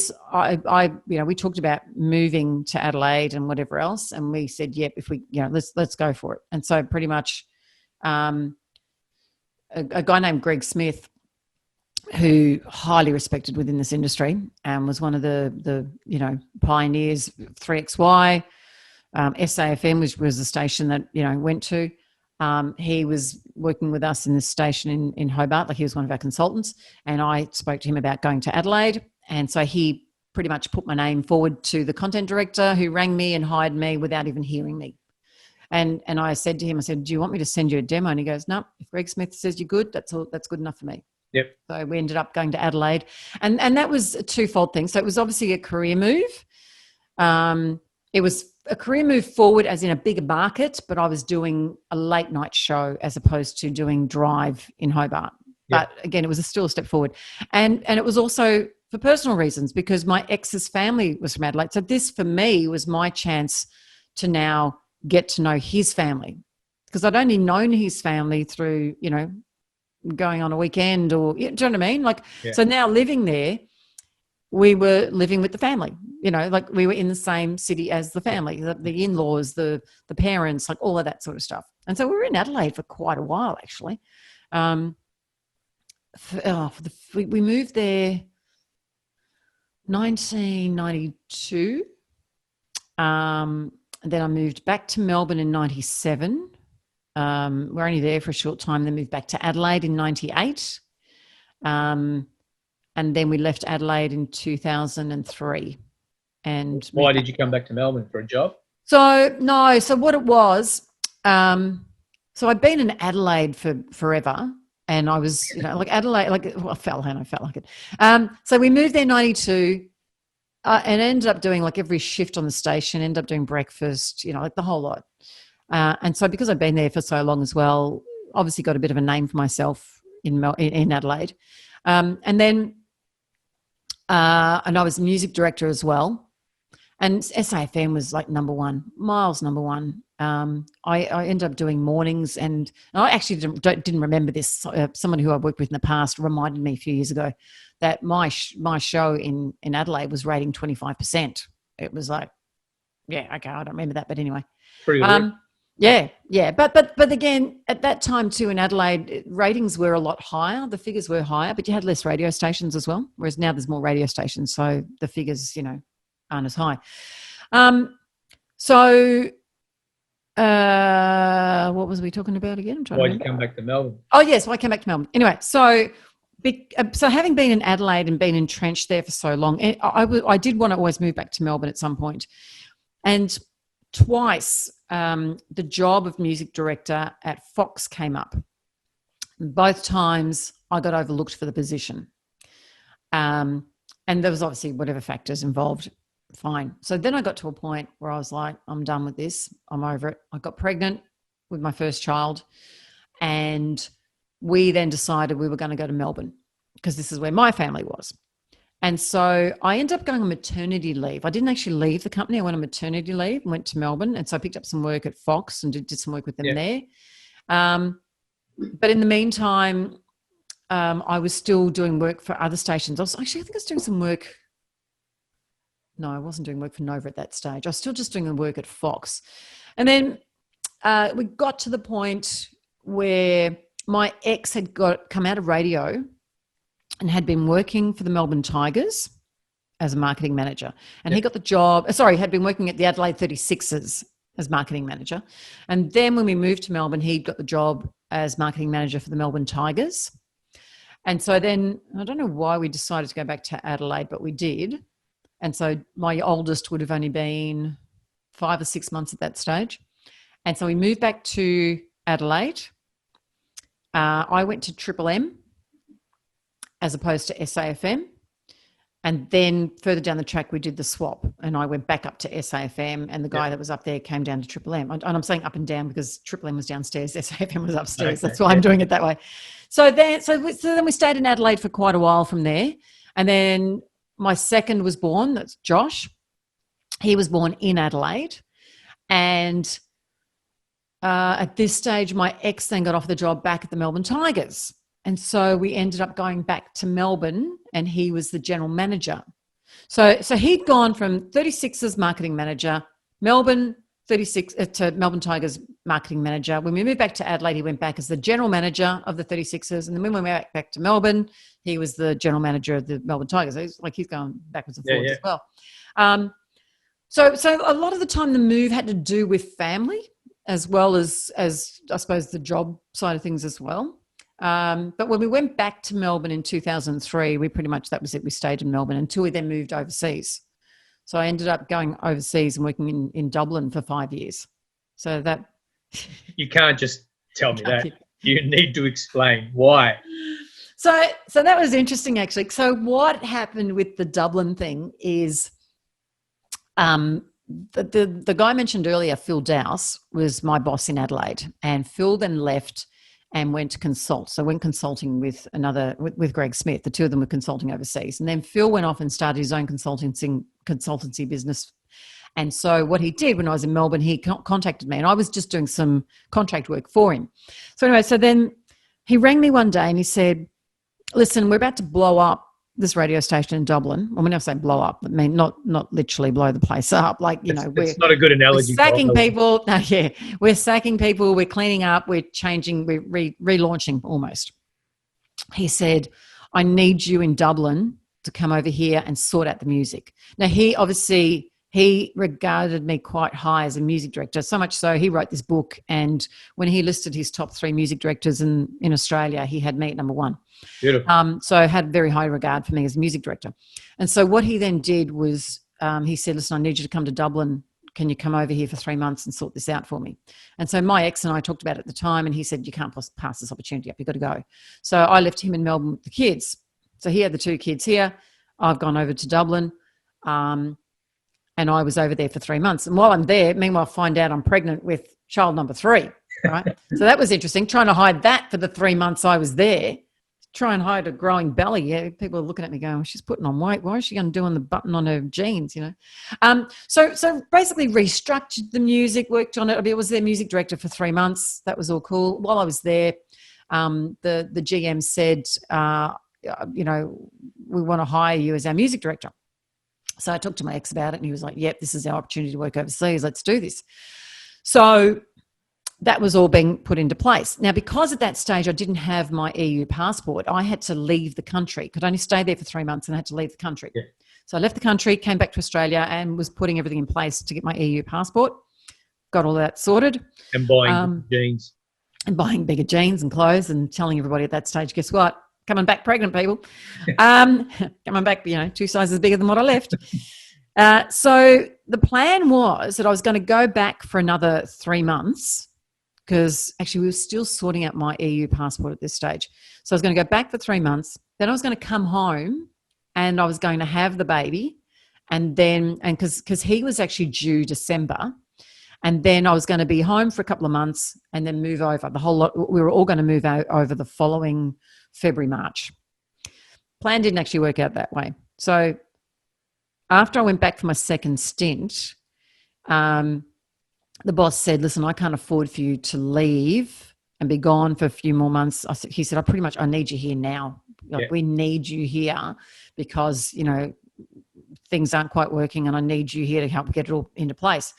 talked about moving to Adelaide and whatever else, and we said, yep, if we, let's go for it. And so pretty much, a guy named Greg Smith, who highly respected within this industry and was one of the pioneers, 3XY, SAFM, which was the station that, went to. He was working with us in this station in Hobart, like he was one of our consultants, and I spoke to him about going to Adelaide. And so he pretty much put my name forward to the content director, who rang me and hired me without even hearing me. And I said to him, do you want me to send you a demo? And he goes, no, if Greg Smith says you're good, that's good enough for me. Yep. So we ended up going to Adelaide, and that was a twofold thing. So it was obviously a career move. It was a career move forward, as in a bigger market, but I was doing a late night show as opposed to doing drive in Hobart. Yep. But again, it was still a step forward, and it was also for personal reasons, because my ex's family was from Adelaide. So this for me was my chance to now get to know his family, because I'd only known his family through, going on a weekend, or, do you know what I mean? So now living there, we were living with the family, like we were in the same city as the family, the in-laws, the parents, like all of that sort of stuff. And so we were in Adelaide for quite a while, actually. We moved there 1992. Then I moved back to Melbourne in 97. We're only there for a short time, then moved back to Adelaide in 98. And then we left Adelaide in 2003. And why did you come back to Melbourne, for a job? So what it was, so I'd been in Adelaide for forever, and I was, like Adelaide, I felt like it. So we moved there in 92. And ended up doing like every shift on the station, ended up doing breakfast, like the whole lot. And so because I'd been there for so long as well, obviously got a bit of a name for myself in Adelaide. And then and I was music director as well. And SAFM was like number one, miles number one. I ended up doing mornings, and I actually didn't remember this. Someone who I worked with in the past reminded me a few years ago that my show in Adelaide was rating 25%. It was like, yeah, okay, I don't remember that, but anyway. Pretty good. Yeah. But again, at that time too in Adelaide, ratings were a lot higher. The figures were higher, but you had less radio stations as well. Whereas now there's more radio stations, so the figures, aren't as high. What was we talking about again? Why did you come back to Melbourne? Oh, yes, I came back to Melbourne. Anyway, so having been in Adelaide and been entrenched there for so long, I did want to always move back to Melbourne at some point. And twice, the job of music director at Fox came up. Both times I got overlooked for the position. And there was obviously whatever factors involved. Fine. So then I got to a point where I was like, I'm done with this. I'm over it. I got pregnant with my first child, and we then decided we were going to go to Melbourne because this is where my family was. And so I ended up going on maternity leave. I didn't actually leave the company. I went on maternity leave and went to Melbourne. And so I picked up some work at Fox and did some work with them there. But in the meantime, I was still doing work for other stations. I think I was doing some work. No, I wasn't doing work for Nova at that stage. I was still just doing the work at Fox. And then we got to the point where my ex had come out of radio and had been working for the Melbourne Tigers as a marketing manager. And he got the job, had been working at the Adelaide 36ers as marketing manager. And then when we moved to Melbourne, he got the job as marketing manager for the Melbourne Tigers. And so then, I don't know why we decided to go back to Adelaide, but we did. And so my oldest would have only been 5 or 6 months at that stage. And so we moved back to Adelaide. I went to Triple M as opposed to SAFM. And then further down the track, we did the swap, and I went back up to SAFM, and the guy that was up there came down to Triple M. And I'm saying up and down because Triple M was downstairs, SAFM was upstairs. Okay. That's why I'm doing it that way. So then we stayed in Adelaide for quite a while from there. And then my second was born. That's Josh. He was born in Adelaide. And at this stage, my ex then got offered the job back at the Melbourne Tigers. And so we ended up going back to Melbourne, and he was the general manager. So he'd gone from 36ers marketing manager, Melbourne 36 to Melbourne Tigers marketing manager. When we moved back to Adelaide, he went back as the general manager of the 36ers. And then when we went back to Melbourne, he was the general manager of the Melbourne Tigers. He's going backwards and forwards as well. So a lot of the time the move had to do with family as well as I suppose the job side of things as well. But when we went back to Melbourne in 2003, that was it. We stayed in Melbourne until we then moved overseas. So I ended up going overseas and working in Dublin for 5 years. So that... You can't just tell me that. You need to explain why. So that was interesting, actually. So what happened with the Dublin thing is the guy I mentioned earlier, Phil Dowse, was my boss in Adelaide. And Phil then left and went to consult. So went consulting with Greg Smith. The two of them were consulting overseas. And then Phil went off and started his own consultancy business. And so what he did when I was in Melbourne, he contacted me, and I was just doing some contract work for him. So anyway, so then he rang me one day and he said, listen, we're about to blow up this radio station in Dublin. Well, when I say blow up, I mean not literally blow the place up. It's not a good analogy. We're sacking people. No, yeah, we're sacking people. We're cleaning up. We're changing. We're relaunching almost. He said, I need you in Dublin to come over here and sort out the music. Now, he regarded me quite high as a music director, so much so he wrote this book, and when he listed his top 3 music directors in Australia, he had me at number 1. Beautiful. So had very high regard for me as a music director. And so what he then did was he said, listen, I need you to come to Dublin. Can you come over here for 3 months and sort this out for me? And so my ex and I talked about it at the time, and he said, you can't pass this opportunity up. You've got to go. So I left him in Melbourne with the kids. So he had the 2 kids here. I've gone over to Dublin. And I was over there for 3 months. And while I'm there, meanwhile, I find out I'm pregnant with child number 3, right? So that was interesting, trying to hide that for the 3 months I was there, try and hide a growing belly. Yeah, people are looking at me going, well, she's putting on weight. Why is she undoing the button on her jeans, So basically restructured the music, worked on it. I was their music director for 3 months. That was all cool. While I was there, the GM said, we want to hire you as our music director. So I talked to my ex about it, and he was like, yep, this is our opportunity to work overseas. Let's do this. So that was all being put into place. Now, because at that stage I didn't have my EU passport, I had to leave the country. Could only stay there for 3 months, and I had to leave the country. Yeah. So I left the country, came back to Australia, and was putting everything in place to get my EU passport. Got all that sorted. And buying jeans. And buying bigger jeans and clothes, and telling everybody at that stage, guess what? Coming back pregnant, people. Coming back, 2 sizes bigger than what I left. So the plan was that I was going to go back for another 3 months, because actually we were still sorting out my EU passport at this stage. So I was going to go back for 3 months. Then I was going to come home, and I was going to have the baby. And then, because he was actually due December, and then I was going to be home for a couple of months and then move over. The whole lot, we were all going to move out over the following February, March. Plan didn't actually work out that way. So after I went back for my second stint, the boss said, listen, I can't afford for you to leave and be gone for a few more months. He said, I need you here now. We need you here because, things aren't quite working and I need you here to help get it all into place.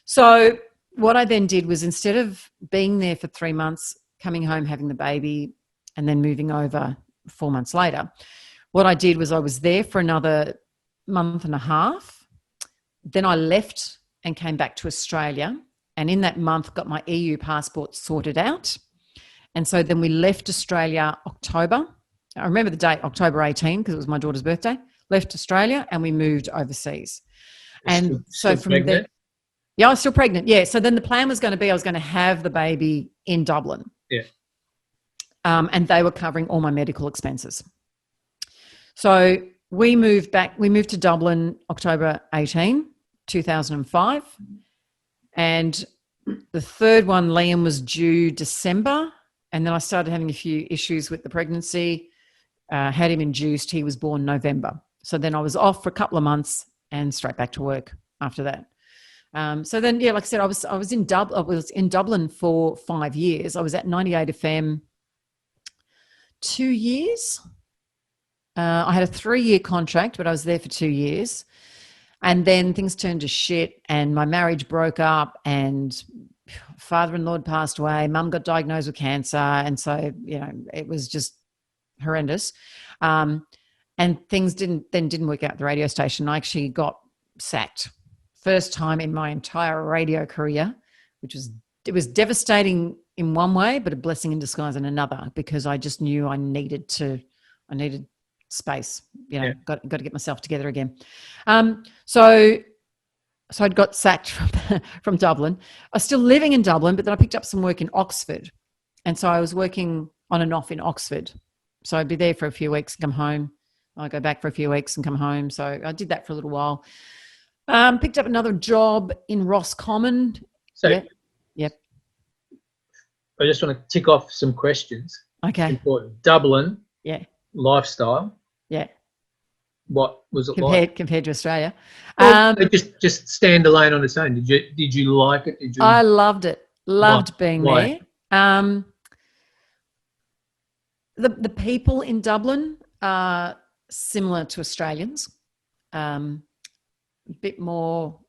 So what I then did was, instead of being there for 3 months, coming home, having the baby, and then moving over 4 months later, what I did was I was there for another month and a half. Then I left and came back to Australia. And in that month, got my EU passport sorted out. And so then we left Australia October. I remember the date, October 18, because it was my daughter's birthday. Left Australia and we moved overseas. And so from there, yeah, I was still pregnant. Yeah. So then the plan was going to be, I was going to have the baby in Dublin. Yeah. And they were covering all my medical expenses. So we moved to Dublin October 18, 2005. And the third one, Liam, was due December. And then I started having a few issues with the pregnancy, had him induced. He was born November. So then I was off for a couple of months and straight back to work after that. So then, yeah, like I said, I was in Dublin for 5 years. I was at 98 FM 2 years. I had a 3-year contract, but I was there for 2 years. And then things turned to shit and my marriage broke up and father-in-law had passed away. Mum got diagnosed with cancer. And so, you know, it was just horrendous. And things didn't work out at the radio station. I actually got sacked. First time in my entire radio career, it was devastating in one way, but a blessing in disguise in another, because I just knew I needed space, you know, got to get myself together again. So I'd got sacked from Dublin. I was still living in Dublin, but then I picked up some work in Oxford. And so I was working on and off in Oxford. So I'd be there for a few weeks and come home. I'd go back for a few weeks and come home. So I did that for a little while. Picked up another job in Roscommon. So, yep. I just want to tick off some questions. Okay. Important. Dublin. Yeah. Lifestyle. Yeah. What was it like compared to Australia? Well, just stand alone on its own. Did you like it? I loved it. Loved being Why? there. The people in Dublin are similar to Australians. A bit more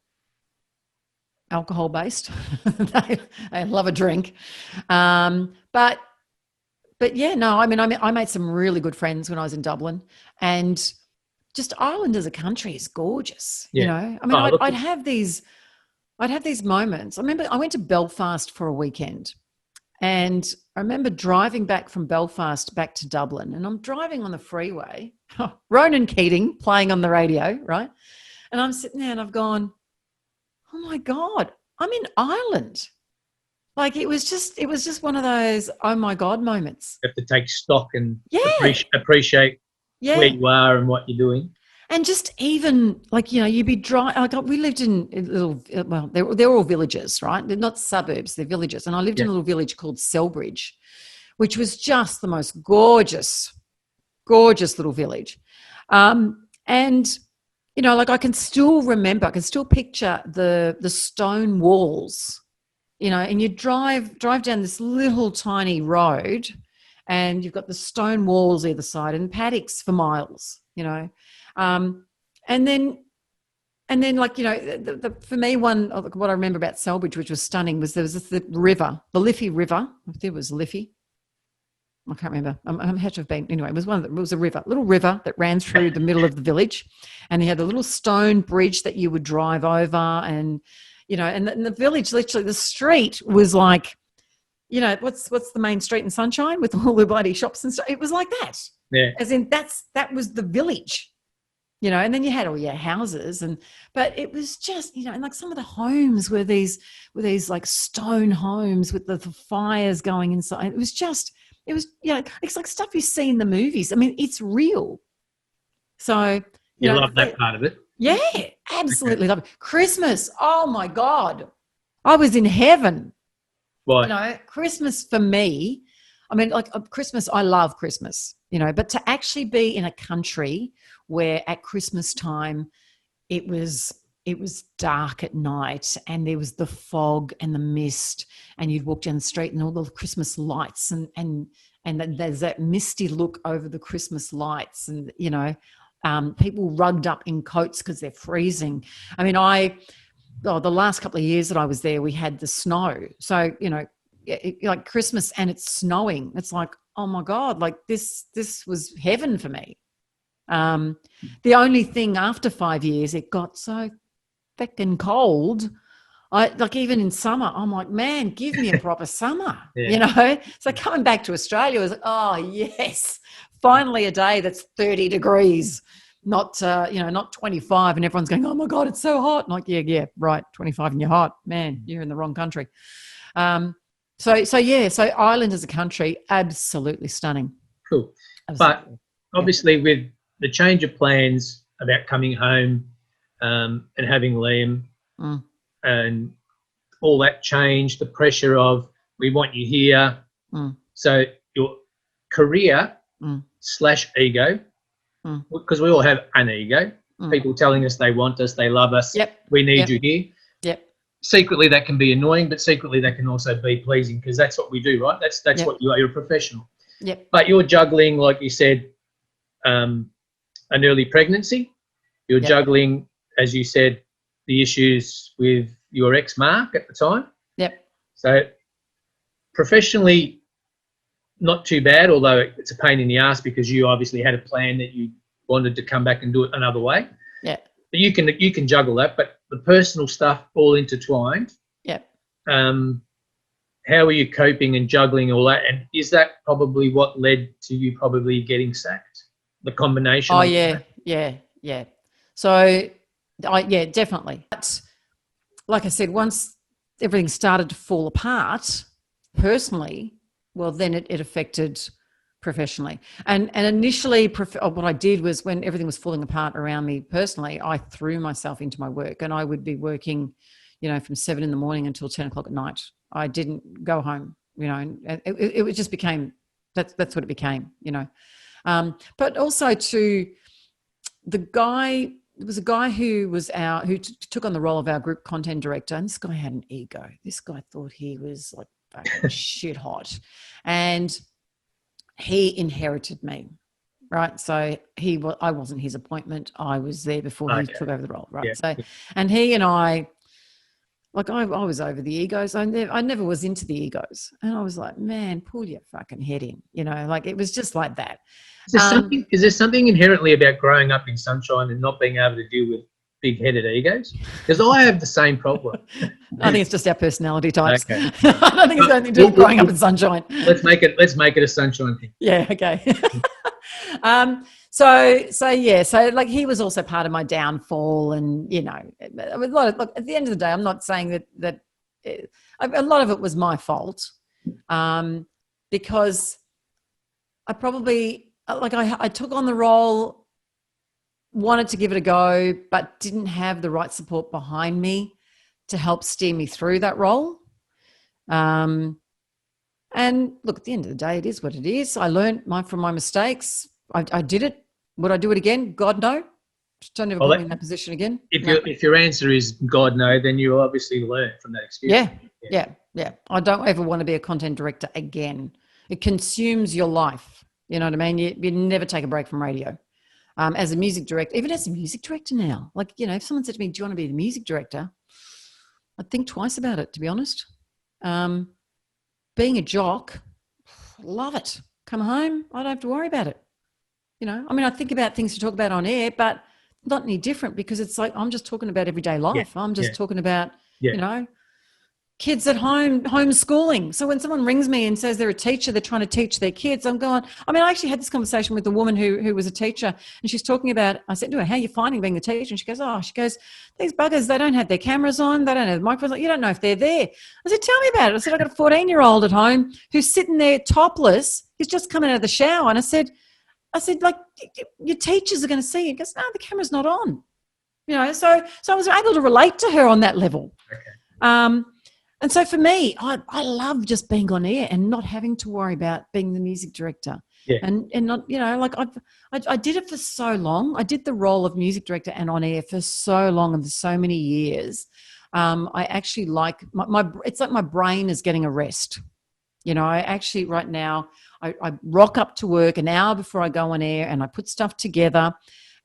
alcohol based. I love a drink. But yeah, no, I mean, I made some really good friends when I was in Dublin, and just Ireland as a country is gorgeous. Yeah. You know, I mean, I'd have these moments. I remember I went to Belfast for a weekend, and I remember driving back from Belfast back to Dublin, and I'm driving on the freeway, Ronan Keating playing on the radio, right? And I'm sitting there and I've gone, oh my God, I'm in Ireland. Like it was just one of those, oh my God moments. You have to take stock and appreciate where you are and what you're doing. And just even like, you know, you'd be driving, we lived in little, well, they're all villages, right? They're not suburbs, they're villages. And I lived in a little village called Selbridge, which was just the most gorgeous little village. And, you know, like I can still picture the stone walls, you know, and you drive down this little tiny road and you've got the stone walls either side and paddocks for miles, you know. And then like, you know, for me, what I remember about Selbridge, which was stunning, was there was the river, the Liffey River. If there was Liffey. I can't remember. I had to have been. Anyway, it was a little river that ran through the middle of the village, and you had a little stone bridge that you would drive over, and you know, and the village, literally, the street was like, you know, what's the main street in Sunshine with all the bloody shops and stuff? It was like that. Yeah. As in that was the village, you know, and then you had all your houses, but it was just, you know, and like some of the homes were these like stone homes with the fires going inside. It was, you know, it's like stuff you see in the movies. I mean, it's real. So you love that part of it. Yeah, absolutely love it. Christmas, oh my God, I was in heaven. Why? You know, Christmas for me, I mean, like Christmas, I love Christmas, you know, but to actually be in a country where at Christmas time it was dark at night and there was the fog and the mist, and you'd walk down the street and all the Christmas lights and then there's that misty look over the Christmas lights, and you know, people rugged up in coats because they're freezing. I mean, the last couple of years that I was there, we had the snow. So, like Christmas and it's snowing. It's like, oh my God, like this was heaven for me. The only thing after 5 years, it got so fucking cold. Like even in summer, I'm like, man, give me a proper summer, So coming back to Australia was like, oh yes, finally a day that's 30 degrees, not 25, and everyone's going, oh my God, it's so hot. I'm like, yeah, right, 25 and you're hot, man, you're in the wrong country. So Ireland as a country, absolutely stunning. Cool. Absolutely. But obviously with the change of plans about coming home and having Liam and all that change, the pressure of we want you here. So your career / ego, because we all have an ego, people telling us they want us, they love us, we need you here. Yep. Secretly that can be annoying, but secretly that can also be pleasing because that's what we do, right? That's what you are. You're a professional. Yep. But you're juggling, like you said, an early pregnancy. You're juggling, as you said, the issues with your ex Mark at the time. Yep. So professionally, not too bad, although it's a pain in the ass because you obviously had a plan that you wanted to come back and do it another way. Yeah. But you can juggle that, but the personal stuff all intertwined. Yep. How are you coping and juggling all that? And is that probably what led to you probably getting sacked? The combination. Oh yeah. So, definitely. But like I said, once everything started to fall apart personally, well, then it affected professionally. And initially, what I did was when everything was falling apart around me personally, I threw myself into my work, and I would be working, from 7 a.m. until 10 o'clock at night. I didn't go home, and it just became, that's what it became, But also to the guy, there was a guy who was who took on the role of our group content director, and this guy had an ego. This guy thought he was like fucking shit hot, and he inherited me, right? So I wasn't his appointment. I was there before he took over the role, right? Yeah. So, and he and I, like I was over the egos. I never was into the egos, and I was like, man, pull your fucking head in, like it was just like that. Is there something inherently about growing up in sunshine and not being able to deal with big-headed egos? Because I have the same problem. I think it's just our personality types. Okay. I don't think it's anything to do with growing up in sunshine. Let's make it a sunshine thing. Yeah. Okay. So like he was also part of my downfall, and look, at the end of the day, I'm not saying that a lot of it was my fault, because I probably I took on the role, wanted to give it a go, but didn't have the right support behind me to help steer me through that role. And look, at the end of the day, it is what it is. I learned from my mistakes. I did it. Would I do it again? God, no. Just don't ever put me in that position again. If your answer is God, no, then you obviously learn from that experience. Yeah. I don't ever want to be a content director again. It consumes your life. You know what I mean? You never take a break from radio. As a music director, even as a music director now, like, if someone said to me, do you want to be the music director? I'd think twice about it, to be honest. Being a jock, love it. Come home, I don't have to worry about it. I think about things to talk about on air, but not any different, because it's like I'm just talking about everyday life. I'm just talking about, kids at home, homeschooling. So when someone rings me and says they're a teacher, they're trying to teach their kids, I'm going, I actually had this conversation with a woman who was a teacher, and she's talking about, I said to her, how are you finding being a teacher? And she goes, these buggers, they don't have their cameras on. They don't have microphones. You don't know if they're there. I said, tell me about it. I said, I've got a 14-year-old at home who's sitting there topless. He's just coming out of the shower. And I said, like, your teachers are going to see you. He goes, no, the camera's not on. So I was able to relate to her on that level. Okay. And so for me, I love just being on air and not having to worry about being the music director. Yeah. And not, like I did it for so long. I did the role of music director and on air for so long and for so many years. I actually like it's like my brain is getting a rest. I actually right now, I rock up to work an hour before I go on air, and I put stuff together,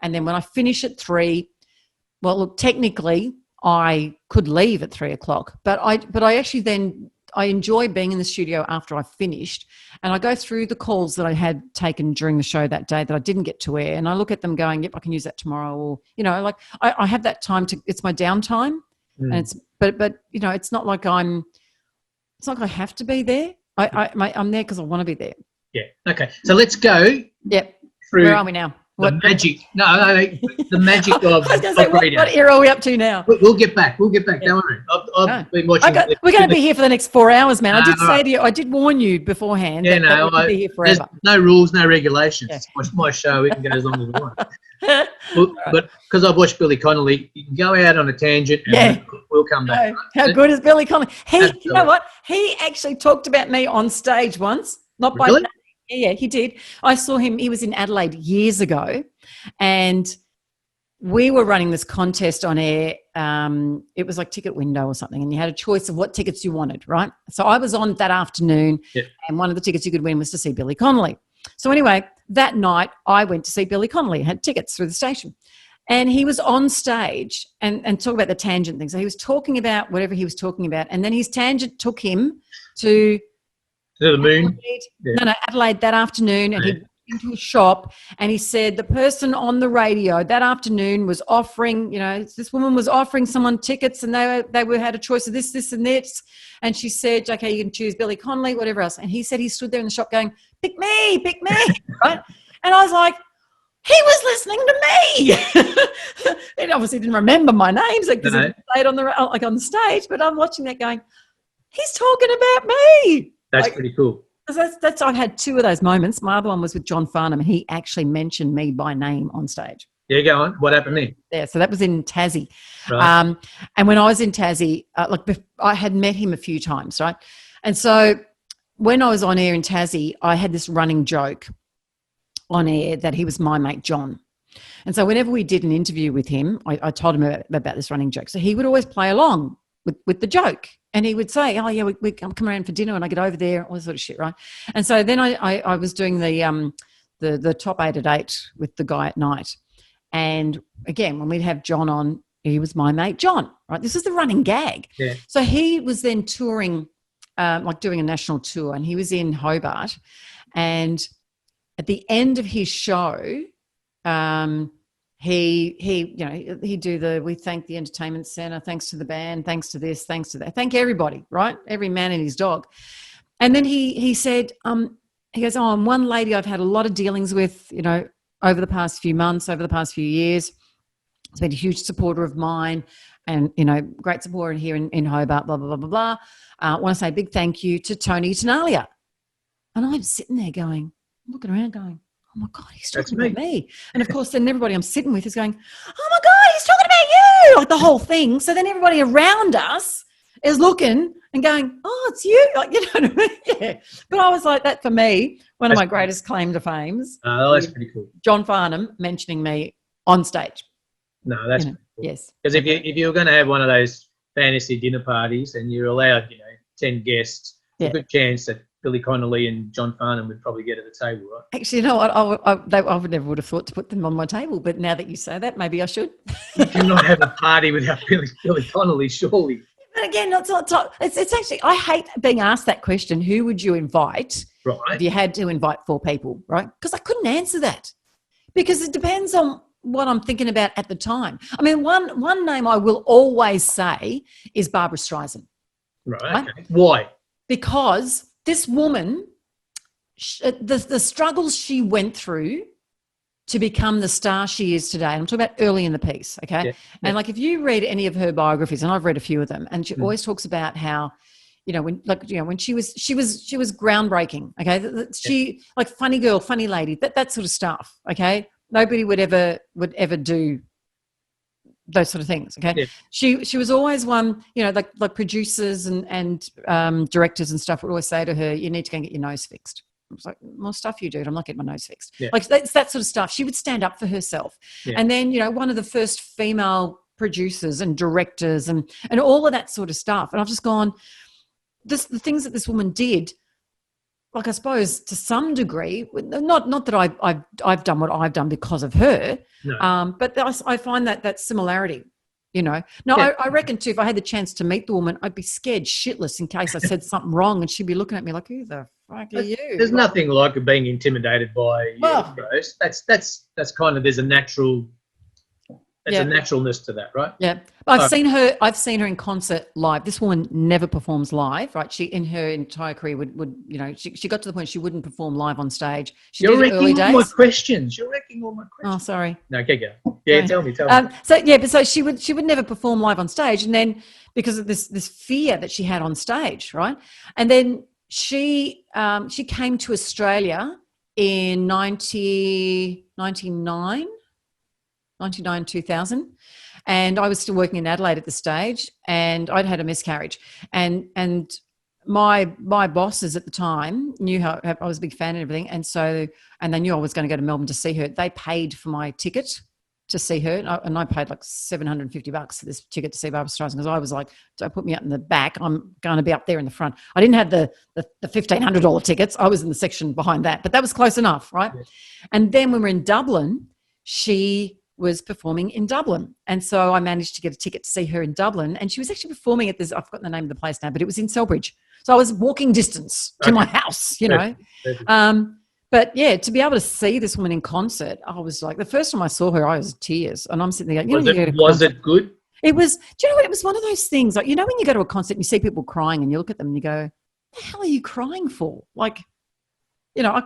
And then when I finish at 3, well, look, technically I could leave at 3 o'clock, but I actually then I enjoy being in the studio after I've finished, and I go through the calls that I had taken during the show that day that I didn't get to air, and I look at them going, yep, I can use that tomorrow, or, you know, like I have that time it's my downtime. And it's, but you know, it's not like I have to be there. I'm there because I want to be there. Yeah. Okay. So let's go. Yep. Through Where are we now? The magic. No, the magic of I was going to say, what era are we up to now? We'll get back. We'll get back. Yeah. Don't worry. I've been watching. We're going to be here for the next 4 hours, man. I did say to you, I did warn you beforehand. Yeah, that we could be here forever. There's no rules, no regulations. Yeah. It's my show. We can go as long as we want. But because I've watched Billy Connolly, you can go out on a tangent and we'll come back. How good is Billy Connolly? You know what? He actually talked about me on stage once. Not by name. Yeah, he did. I saw him. He was in Adelaide years ago, and we were running this contest on air. It was like Ticket Window or something, and you had a choice of what tickets you wanted, right? So I was on that afternoon, and one of the tickets you could win was to see Billy Connolly. So anyway, that night I went to see Billy Connolly. I had tickets through the station, and he was on stage and talk about the tangent thing. So he was talking about whatever he was talking about, and then his tangent took him to the moon. Adelaide that afternoon, and he went into a shop, and he said the person on the radio that afternoon was offering, you know, this woman was offering someone tickets, and they had a choice of this, and this, and she said, okay, you can choose Billy Connolly, whatever else, and he said he stood there in the shop going, pick me, right? And I was like, he was listening to me. He obviously didn't remember my name because he played on the stage, but I'm watching that going, he's talking about me. That's pretty cool. That's I've had 2 of those moments. My other one was with John Farnham, and he actually mentioned me by name on stage. Yeah, go on. What happened then? Yeah, so that was in Tassie. Right. And when I was in Tassie, I had met him a few times, right? And so when I was on air in Tassie, I had this running joke on air that he was my mate John. And so whenever we did an interview with him, I told him about this running joke. So he would always play along with the joke. And he would say, oh, yeah, we come around for dinner and I get over there, all this sort of shit, right? And so then I was doing the top 8 at 8 with the guy at night. And again, when we'd have John on, he was my mate John, right? This is the running gag. Yeah. So he was then touring, like doing a national tour, and he was in Hobart. And at the end of his show, he'd do we thank the entertainment centre, thanks to the band, thanks to this, thanks to that, thank everybody, right? Every man and his dog. And then he said, he goes, oh, and one lady I've had a lot of dealings with, you know, over the past few months, over the past few years, has been a huge supporter of mine, and, you know, great supporter here in Hobart, blah, blah, blah, blah, blah. I want to say a big thank you to Toni Tenaglia. And I'm sitting there looking around going, oh my God, he's talking about me. And of course, then everybody I'm sitting with is going, oh my God, he's talking about you, like the whole thing. So then everybody around us is looking and going, oh, it's you. Like, you know what I mean? Yeah. But I was like, that for me, one of my greatest claim to fames. Oh, that's pretty cool. John Farnham mentioning me on stage. No, that's pretty cool. Yes. Because if you're going to have one of those fantasy dinner parties and you're allowed, 10 guests, it's a good chance that Billy Connolly and John Farnham would probably get at the table, right? Actually, you know what? I would never would have thought to put them on my table, but now that you say that, maybe I should. You cannot have a party without Billy Connolly, surely. But again, it's actually, I hate being asked that question. Who would you invite? Right. If you had to invite 4 people, right? Because I couldn't answer that, because it depends on what I'm thinking about at the time. I mean, one name I will always say is Barbra Streisand. Right. Okay. Why? Because this woman, the struggles she went through to become the star she is today, and I'm talking about early in the piece, okay? Yeah. And like, if you read any of her biographies, and I've read a few of them, and she always talks about how, when she was groundbreaking, okay? She, like, funny girl, funny lady, that sort of stuff, okay? Nobody would ever do those sort of things, okay? Yeah. She was always one, like producers and directors and stuff would always say to her, you need to go and get your nose fixed. I was like, more stuff you do, I'm not getting my nose fixed. Yeah. Like, that's that sort of stuff. She would stand up for herself. Yeah. And then, one of the first female producers and directors and all of that sort of stuff. And I've just gone, the things that this woman did like I suppose to some degree, not that I've done what I've done because of her, No. but I find that similarity. You know, no, Yeah. I reckon too. If I had the chance to meet the woman, I'd be scared shitless in case I said something wrong, and she'd be looking at me like, "Who the fuck are you?" There's nothing like being intimidated by Well, heroes. That's kind of, there's a natural, there's a naturalness to that, right? Yeah, I've seen her in concert live. This woman never performs live, right? She, in her entire career, would you know, she got to the point she wouldn't perform live on stage. She You're did it early wrecking all my days. questions. You're wrecking all my questions. Oh, sorry. No, okay, go. Yeah, Sorry. tell me. But she would never perform live on stage, and then because of this fear that she had on stage, right? And then she came to Australia in 1999, 2000. And I was still working in Adelaide at the stage, and I'd had a miscarriage. And my bosses at the time knew how I was a big fan and everything. And they knew I was going to go to Melbourne to see her. They paid for my ticket to see her. And I paid like $750 for this ticket to see Barbra Streisand, because I was like, don't put me out in the back. I'm going to be up there in the front. I didn't have the $1,500 tickets. I was in the section behind that, but that was close enough, right? Yeah. And then when we're in Dublin, she was performing in Dublin. And so I managed to get a ticket to see her in Dublin. And she was actually performing at this, I've forgotten the name of the place now, but it was in Selbridge. So I was walking distance to my house, you know. But yeah, to be able to see this woman in concert, I was like, the first time I saw her, I was in tears. And I'm sitting there going, was it good? It was, do you know what? It was one of those things, like, you know, when you go to a concert and you see people crying and you look at them and you go, what the hell are you crying for? Like, you know, I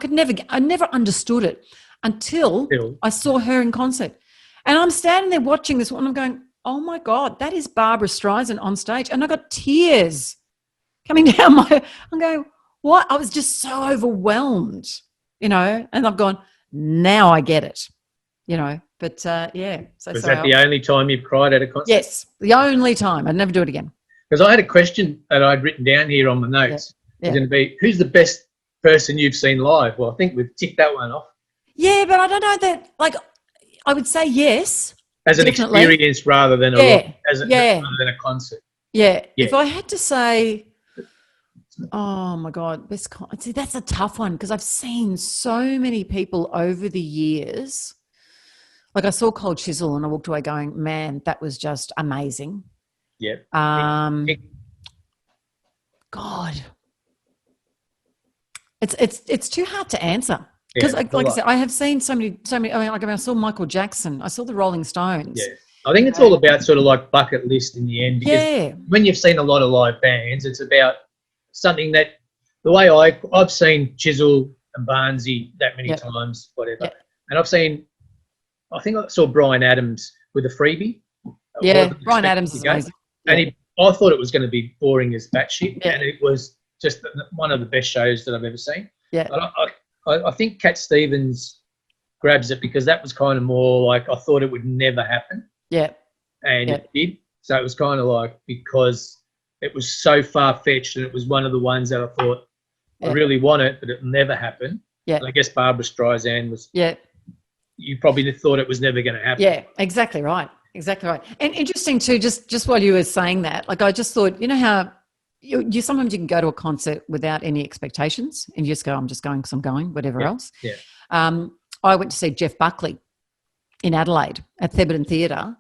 never understood it until I saw her in concert. And I'm standing there watching this one. I'm going, oh my God, that is Barbra Streisand on stage. And I got tears coming down I'm going, what? I was just so overwhelmed, you know, and I've gone, now I get it, you know, but yeah. So was that the only time you've cried at a concert? Yes, the only time. I'd never do it again. Because I had a question that I'd written down here on my notes. Yeah. It's going to be, who's the best person you've seen live? Well, I think we've ticked that one off. Yeah, but I don't know that, like, I would say yes. As an experience rather than rather than a concert. Yeah. If I had to say, oh my God, see, that's a tough one, because I've seen so many people over the years. Like I saw Cold Chisel and I walked away going, man, that was just amazing. Yeah. God. It's too hard to answer. Because, like I said, I have seen so many. I mean, I saw Michael Jackson. I saw the Rolling Stones. Yeah, I think it's all about sort of like bucket list in the end. Because when you've seen a lot of live bands, it's about something that, the way I've seen Chisel and Barnsey that many times, whatever. And I think I saw Bryan Adams with a freebie. Yeah, Bryan Adams is amazing. And I thought it was going to be boring as batshit, and it was just one of the best shows that I've ever seen. Yeah. I think Cat Stevens grabs it because that was kind of more like, I thought it would never happen. Yeah. And it did. So it was kind of like, because it was so far-fetched, and it was one of the ones that I thought, I really want it, but it'll never happen. Yeah. And I guess Barbra Streisand was, you probably thought it was never going to happen. Yeah, exactly right. Exactly right. And interesting too, just while you were saying that, like, I just thought, you know how, you sometimes you can go to a concert without any expectations and you just go, I'm just going because I'm going, whatever else. Yeah. I went to see Jeff Buckley in Adelaide at Thebarton Theatre,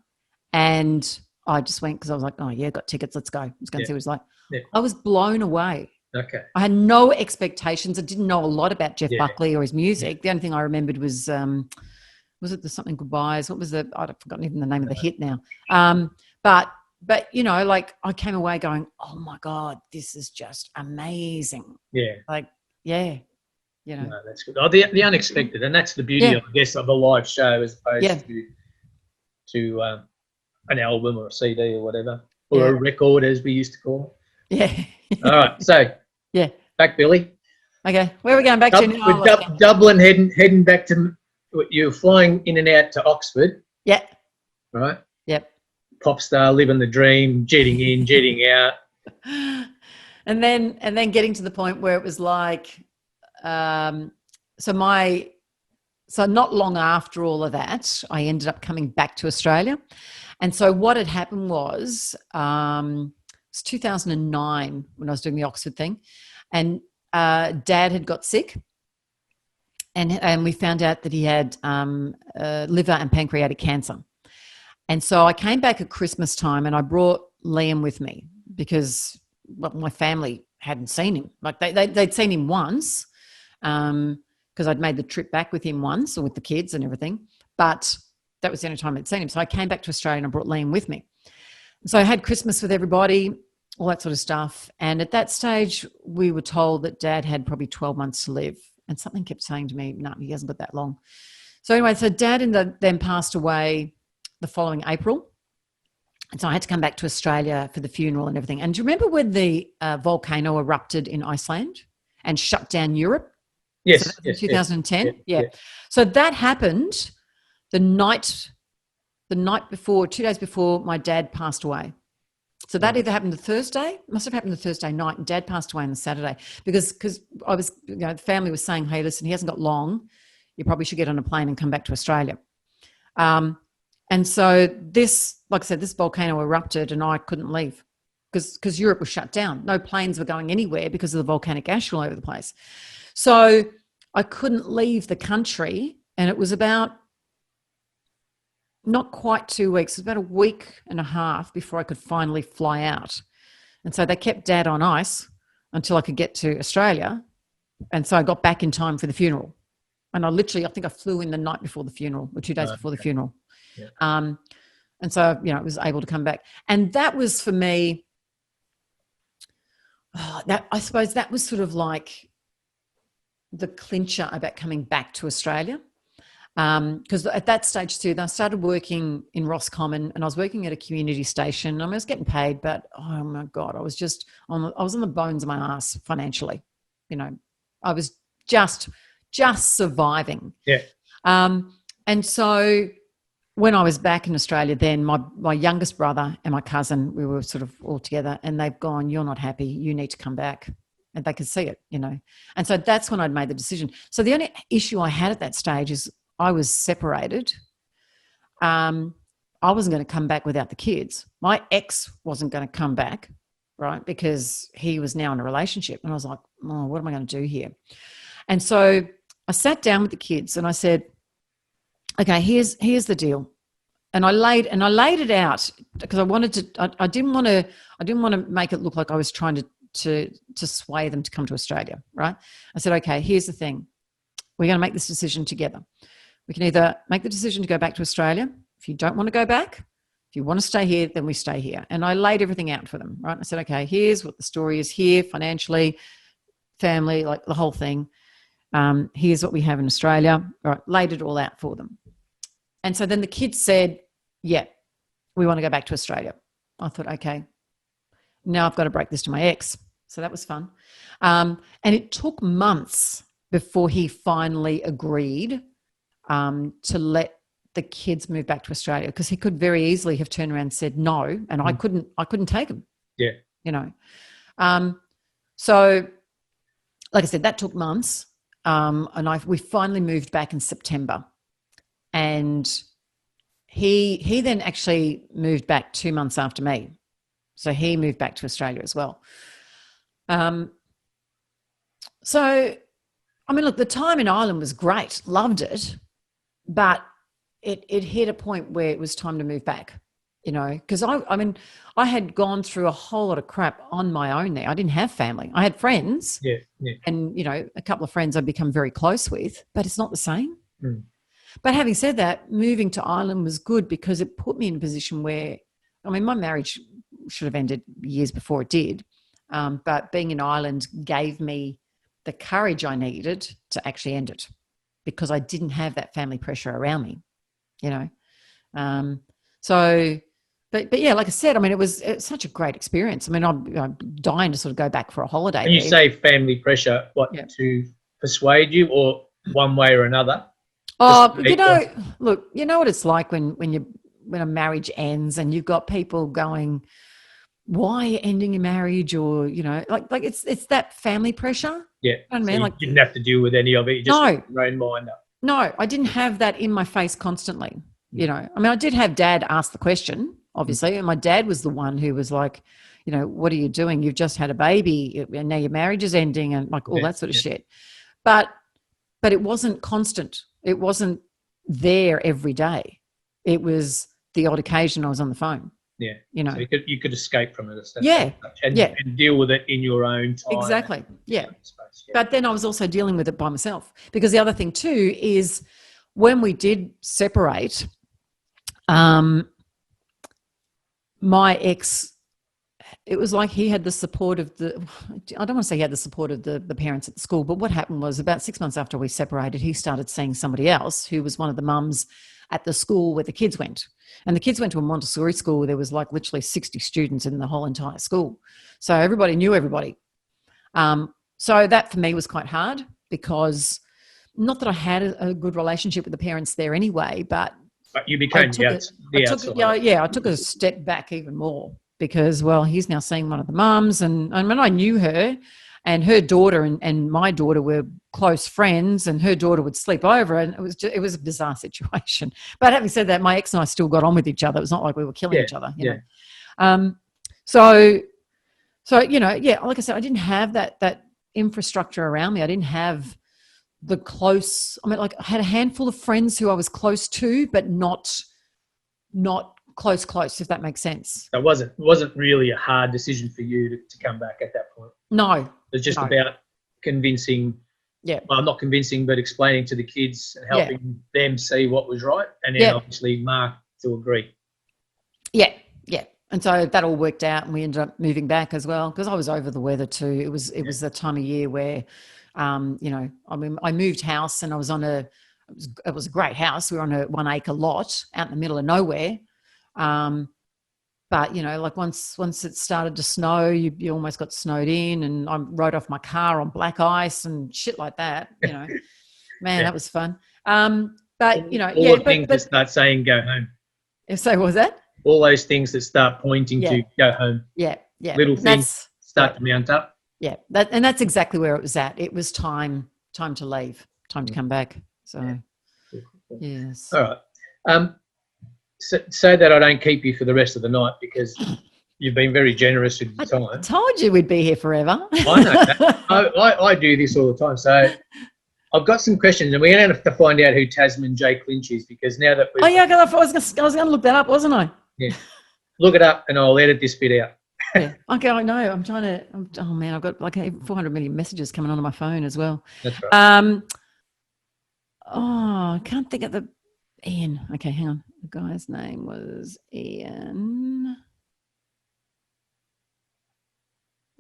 and I just went because I was like, oh yeah, got tickets, let's go. Let's go and see what it's like. Yeah. I was blown away. Okay. I had no expectations. I didn't know a lot about Jeff Buckley or his music. The only thing I remembered was it the Something Goodbyes? What was I've forgotten even the name of the hit now. But, you know, like, I came away going, oh, my God, this is just amazing. Yeah. Like, yeah, you know. No, that's good. Oh, the unexpected, and that's the beauty, I guess, of a live show as opposed to an album or a CD or whatever, or a record, as we used to call it. Yeah. All right, so back, Billy. Okay, where are we going back to now? Dublin, heading back to, you're flying in and out to Oxford. Yeah. Right? Yep. Pop star, living the dream, jetting in, jetting out. And then getting to the point where it was like, so not long after all of that, I ended up coming back to Australia. And so what had happened was, it was 2009 when I was doing the Oxford thing. And Dad had got sick, and we found out that he had liver and pancreatic cancer. And so I came back at Christmas time, and I brought Liam with me because my family hadn't seen him. Like they'd seen him once, because I'd made the trip back with him once, or with the kids and everything. But that was the only time I'd seen him. So I came back to Australia and I brought Liam with me. So I had Christmas with everybody, all that sort of stuff. And at that stage, we were told that Dad had probably 12 months to live. And something kept saying to me, no, he hasn't got that long. So anyway, so Dad then passed away the following April. And so I had to come back to Australia for the funeral and everything. And do you remember when the volcano erupted in Iceland and shut down Europe? Yes. So that was 2010? Yes, yeah. So that happened the night before, 2 days before my dad passed away. So that either happened the Thursday, must have happened the Thursday night, and Dad passed away on the Saturday because I was, the family was saying, hey, listen, he hasn't got long. You probably should get on a plane and come back to Australia. And so this, like I said, this volcano erupted and I couldn't leave because Europe was shut down. No planes were going anywhere because of the volcanic ash all over the place. So I couldn't leave the country, and it was about not quite 2 weeks. It was about a week and a half before I could finally fly out. And so they kept Dad on ice until I could get to Australia. And so I got back in time for the funeral. And I think I flew in the night before the funeral, or 2 days before the funeral. Yeah. And so, I was able to come back. And that was for me, I suppose that was sort of like the clincher about coming back to Australia. Because at that stage too, I started working in Roscommon, and I was working at a community station. I was getting paid, but oh my God, I was on the bones of my ass financially. I was just surviving. Yeah. And so when I was back in Australia, then my youngest brother and my cousin, we were sort of all together, and they've gone, you're not happy, you need to come back. And they could see it, And so that's when I'd made the decision. So the only issue I had at that stage is I was separated. I wasn't going to come back without the kids. My ex wasn't going to come back, right, because he was now in a relationship. And I was like, oh, what am I going to do here? And so I sat down with the kids and I said, okay, here's the deal. And I laid it out because I didn't want to make it look like I was trying to sway them to come to Australia, right? I said, okay, here's the thing. We're going to make this decision together. We can either make the decision to go back to Australia. If you don't want to go back, if you want to stay here, then we stay here. And I laid everything out for them, right? I said, okay, here's what the story is here, financially, family, like the whole thing. Here's what we have in Australia. All right, laid it all out for them. And so then the kids said, yeah, we want to go back to Australia. I thought, okay, now I've got to break this to my ex. So that was fun. And it took months before he finally agreed to let the kids move back to Australia, because he could very easily have turned around and said no, and I couldn't take him. Yeah. So like I said, that took months. And we finally moved back in September. And he then actually moved back 2 months after me. So he moved back to Australia as well. So, I mean, look, the time in Ireland was great. Loved it. But it hit a point where it was time to move back, because I had gone through a whole lot of crap on my own there. I didn't have family. I had friends. Yeah. And, a couple of friends I'd become very close with, but it's not the same. Mm. But having said that, moving to Ireland was good because it put me in a position where, my marriage should have ended years before it did. But being in Ireland gave me the courage I needed to actually end it, because I didn't have that family pressure around me, So, but yeah, like I said, it's such a great experience. I'm dying to sort of go back for a holiday. And you say family pressure, to persuade you, or one way or another? Oh, look, you know what it's like when a marriage ends and you've got people going, why are you ending your marriage? Or, like it's that family pressure. Yeah. You know what I mean? So like, you didn't have to deal with any of it. You just put your own mind up. No, I didn't have that in my face constantly. I did have Dad ask the question, obviously. And my dad was the one who was like, you know, what are you doing? You've just had a baby and now your marriage is ending and like all that sort of shit. But it wasn't constant. It wasn't there every day. It was the odd occasion I was on the phone. Yeah. You know, so you could escape from it. And deal with it in your own time. Exactly. Yeah. But then I was also dealing with it by myself, because the other thing too is when we did separate, my ex, it was like he had the support of I don't want to say he had the support of the parents at the school, but what happened was about 6 months after we separated, he started seeing somebody else who was one of the mums at the school where the kids went. And the kids went to a Montessori school where there was like literally 60 students in the whole entire school. So everybody knew everybody. So that for me was quite hard, because not that I had a good relationship with the parents there anyway, but you became I took a step back even more, because, well, he's now seeing one of the mums, and when I knew her, and her daughter and my daughter were close friends, and her daughter would sleep over, and it was a bizarre situation. But having said that, my ex and I still got on with each other. It was not like we were killing each other, you know. So you know, like I said, I didn't have that infrastructure around me. I didn't have the close. I mean, like I had a handful of friends who I was close to, but not close, if that makes sense. So it wasn't really a hard decision for you to come back at that point. No. It was just about convincing, well, not convincing, but explaining to the kids and helping them see what was right, and then obviously Mark to agree. Yeah. And so that all worked out, and we ended up moving back as well, because I was over the weather too. It was the time of year where, you know, I mean, I moved house, and I was on it was a great house. We were on a 1 acre lot out in the middle of nowhere. But, you know, like once it started to snow, you almost got snowed in, and I rode off my car on black ice and shit like that, you know. Man, that was fun. But, you know, all the things that start saying go home. So what was that? All those things that start pointing to go home. Yeah. Little things start to mount up. Yeah, and that's exactly where it was at. It was time to leave, time to come back. So, yes. All right. So that I don't keep you for the rest of the night, because you've been very generous with your time. I told you we'd be here forever. I know that. I do this all the time. So I've got some questions, and we're going to have to find out who Tasman J Clinch is, because now that we've... I was going to look that up, wasn't I? Yeah. Look it up, and I'll edit this bit out. Yeah. Okay, I know. Oh, man, I've got like 400 million messages coming onto my phone as well. That's right. I can't think of the... Ian. Okay, hang on. The guy's name was Ian.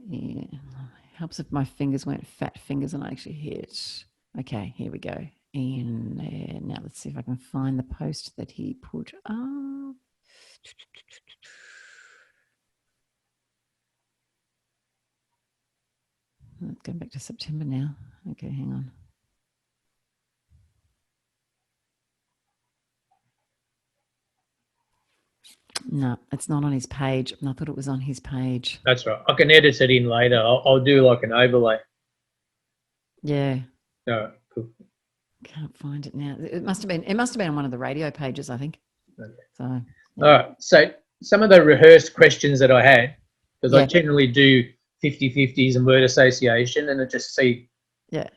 Yeah. Helps if my fingers weren't fat fingers and I actually hit. Okay, here we go. Ian. Now let's see if I can find the post that he put up. Let's go back to September now. Okay, hang on. No, it's not on his page. I thought it was on his page. That's right. I can edit it in later. I'll do like an overlay. Yeah. All right, cool. Can't find it now. It must have been on one of the radio pages, I think. Okay. So. Yeah. All right. So some of the rehearsed questions that I had, because I generally do 50-50s and word association, and I just see. Yeah.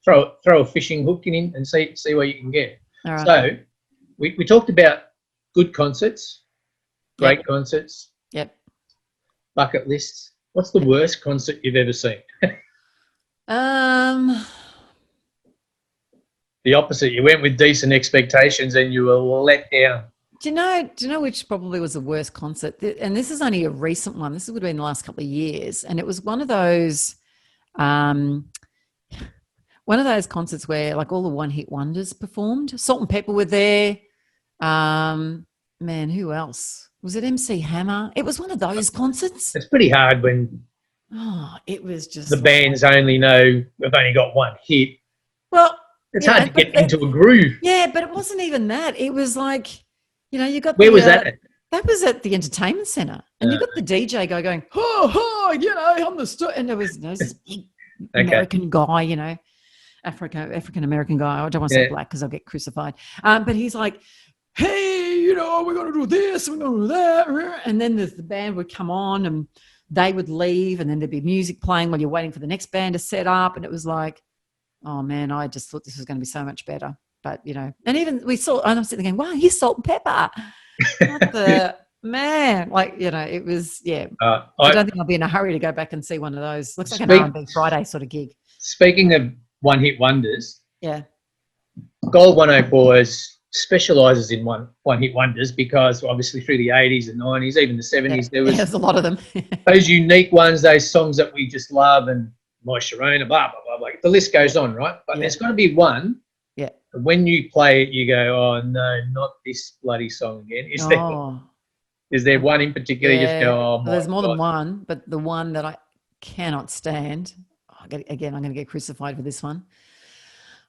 Throw a fishing hook in and see what you can get. All right. So we talked about good concerts. Great concerts. Yep. Bucket lists. What's the worst concert you've ever seen? The opposite. You went with decent expectations and you were let down. Do you know which probably was the worst concert? And this is only a recent one. This would have been the last couple of years. And it was one of those concerts where like all the one-hit wonders performed. Salt and Pepper were there. Man, who else? Was it MC Hammer? It was one of those concerts. It's pretty hard when it was just the bands only know they've only got one hit. Well, it's hard to get into a groove. Yeah, but it wasn't even that. It was like, you got where was that at? That was at the entertainment centre, and you got the DJ guy going, I'm the and there was this big American guy, African American guy. I don't want to say black because I'll get crucified. But he's like, hey, you know, we're going to do this, we're going to do that. And then the band would come on and they would leave, and then there'd be music playing while you're waiting for the next band to set up. And it was like, oh man, I just thought this was going to be so much better. But, you know, and even and I'm sitting there going, wow, here's Salt and Pepper. What the man? Like, you know, it was, yeah. I don't think I'll be in a hurry to go back and see one of those. Looks like an R&B Friday sort of gig. Speaking of one-hit wonders. Yeah. Gold 104 specialises in one-hit wonders because obviously through the 80s and 90s, even the 70s, there's a lot of them. those unique ones, those songs that we just love, and My Sharona, blah, blah, blah, blah. The list goes on, right? But there's got to be one. Yeah. When you play it, you go, oh, no, not this bloody song again. Is there one in particular you just go, oh, my there's more God. than one, but the one that I cannot stand, again, I'm going to get crucified for this one.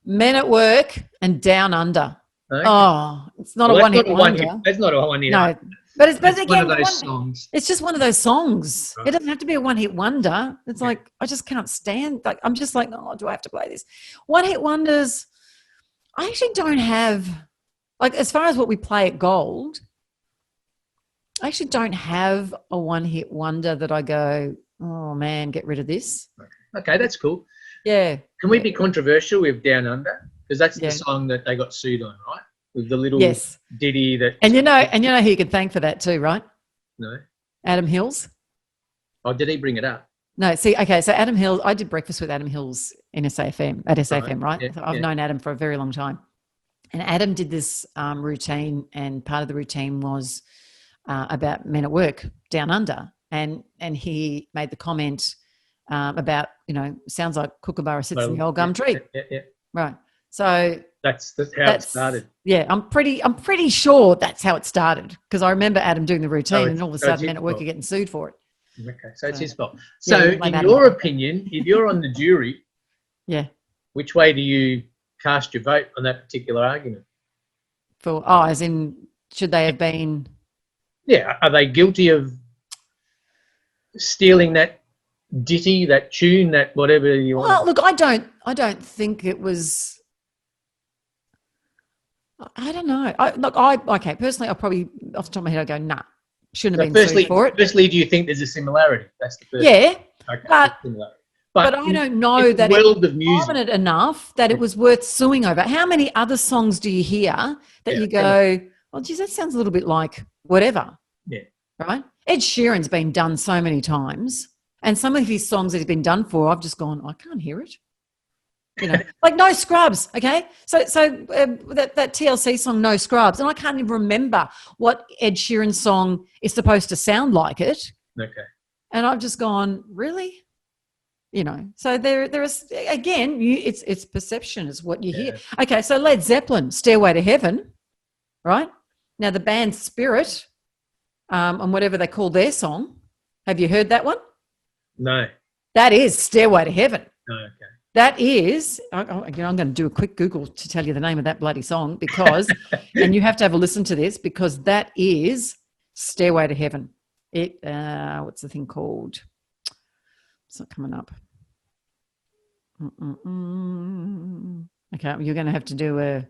Men at Work and Down Under. Okay. Oh, it's not a one-hit wonder. That's not a one-hit wonder. No, but it's again, one of those songs. It's just one of those songs. Right. It doesn't have to be a one-hit wonder. It's like, I just can't stand, like, I'm just like, oh, do I have to play this? One-hit wonders, I actually don't have, like, as far as what we play at Gold, I actually don't have a one-hit wonder that I go, oh, man, get rid of this. Okay, that's cool. Yeah. Can we be controversial with Down Under? Because that's the song that they got sued on, right? With the little ditty that. And you know who you can thank for that too, right? No. Adam Hills. Oh, did he bring it up? No. See, okay. So Adam Hills, I did breakfast with Adam Hills in SAFM at SAFM, right? Yeah, so I've known Adam for a very long time, and Adam did this routine, and part of the routine was about Men at Work Down Under, and he made the comment about, you know, sounds like Kookaburra sits in the old gum tree. Yeah. Right. So that's how it started. Yeah, I'm pretty sure that's how it started, because I remember Adam doing the routine, and all of a sudden Men at Work are getting sued for it. Okay, so it's his fault. So in your opinion, if you're on the jury, which way do you cast your vote on that particular argument? As in, should they have been? Yeah, are they guilty of stealing that ditty, that tune, that whatever you want? Well, look, I don't think it was. I don't know. Personally, I probably off the top of my head, I go, nah, shouldn't have been sued for it. Firstly, do you think there's a similarity? That's the first. Yeah, okay, but I don't know that it's prominent enough that it was worth suing over. How many other songs do you hear that you go, well, geez, that sounds a little bit like whatever? Yeah. Right? Ed Sheeran's been done so many times, and some of his songs that he's been done for, I've just gone, I can't hear it. You know, like No Scrubs, okay? So that TLC song, No Scrubs, and I can't even remember what Ed Sheeran's song is supposed to sound like it. Okay. And I've just gone, really? You know, so there is, again, it's perception is what you hear. Okay, so Led Zeppelin, Stairway to Heaven, right? Now the band Spirit, and whatever they call their song, have you heard that one? No. That is Stairway to Heaven. Oh, okay. That is, I'm going to do a quick Google to tell you the name of that bloody song, because, and you have to have a listen to this, because that is Stairway to Heaven. It, what's the thing called? It's not coming up. Okay, you're going to have to do a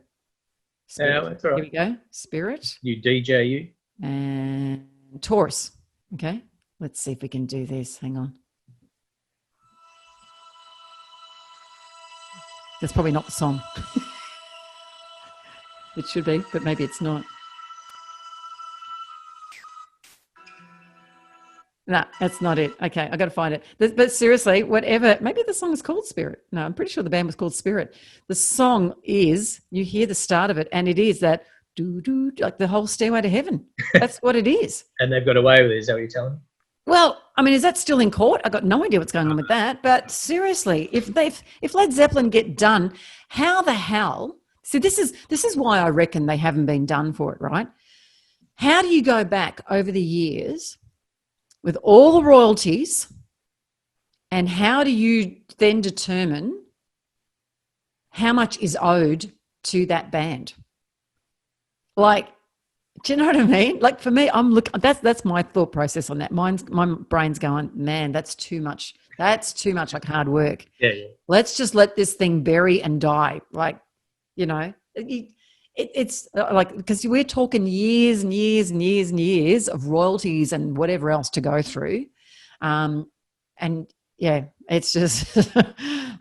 Spirit. That's all right. Here we go. Spirit. You DJ you. And Taurus. Okay, let's see if we can do this. Hang on. That's probably not the song. It should be, but maybe it's not. No, that's not it. Okay, I got to find it. But seriously, whatever, maybe the song is called Spirit. No, I'm pretty sure the band was called Spirit. The song is, you hear the start of it, and it is that do like the whole Stairway to Heaven. That's what it is. And they've got away with it. Is that what you're telling me? Well, I mean, is that still in court? I've got no idea what's going on with that. But seriously, if Led Zeppelin get done, how the hell? See, this is why I reckon they haven't been done for it, right? How do you go back over the years with all the royalties, and how do you then determine how much is owed to that band? Like, do you know what I mean? Like, for me, that's my thought process on that. My brain's going, man, that's too much. That's too much like hard work. Yeah. Let's just let this thing bury and die. Like, you know, It's like, because we're talking years and years and years and years of royalties and whatever else to go through. And yeah, it's just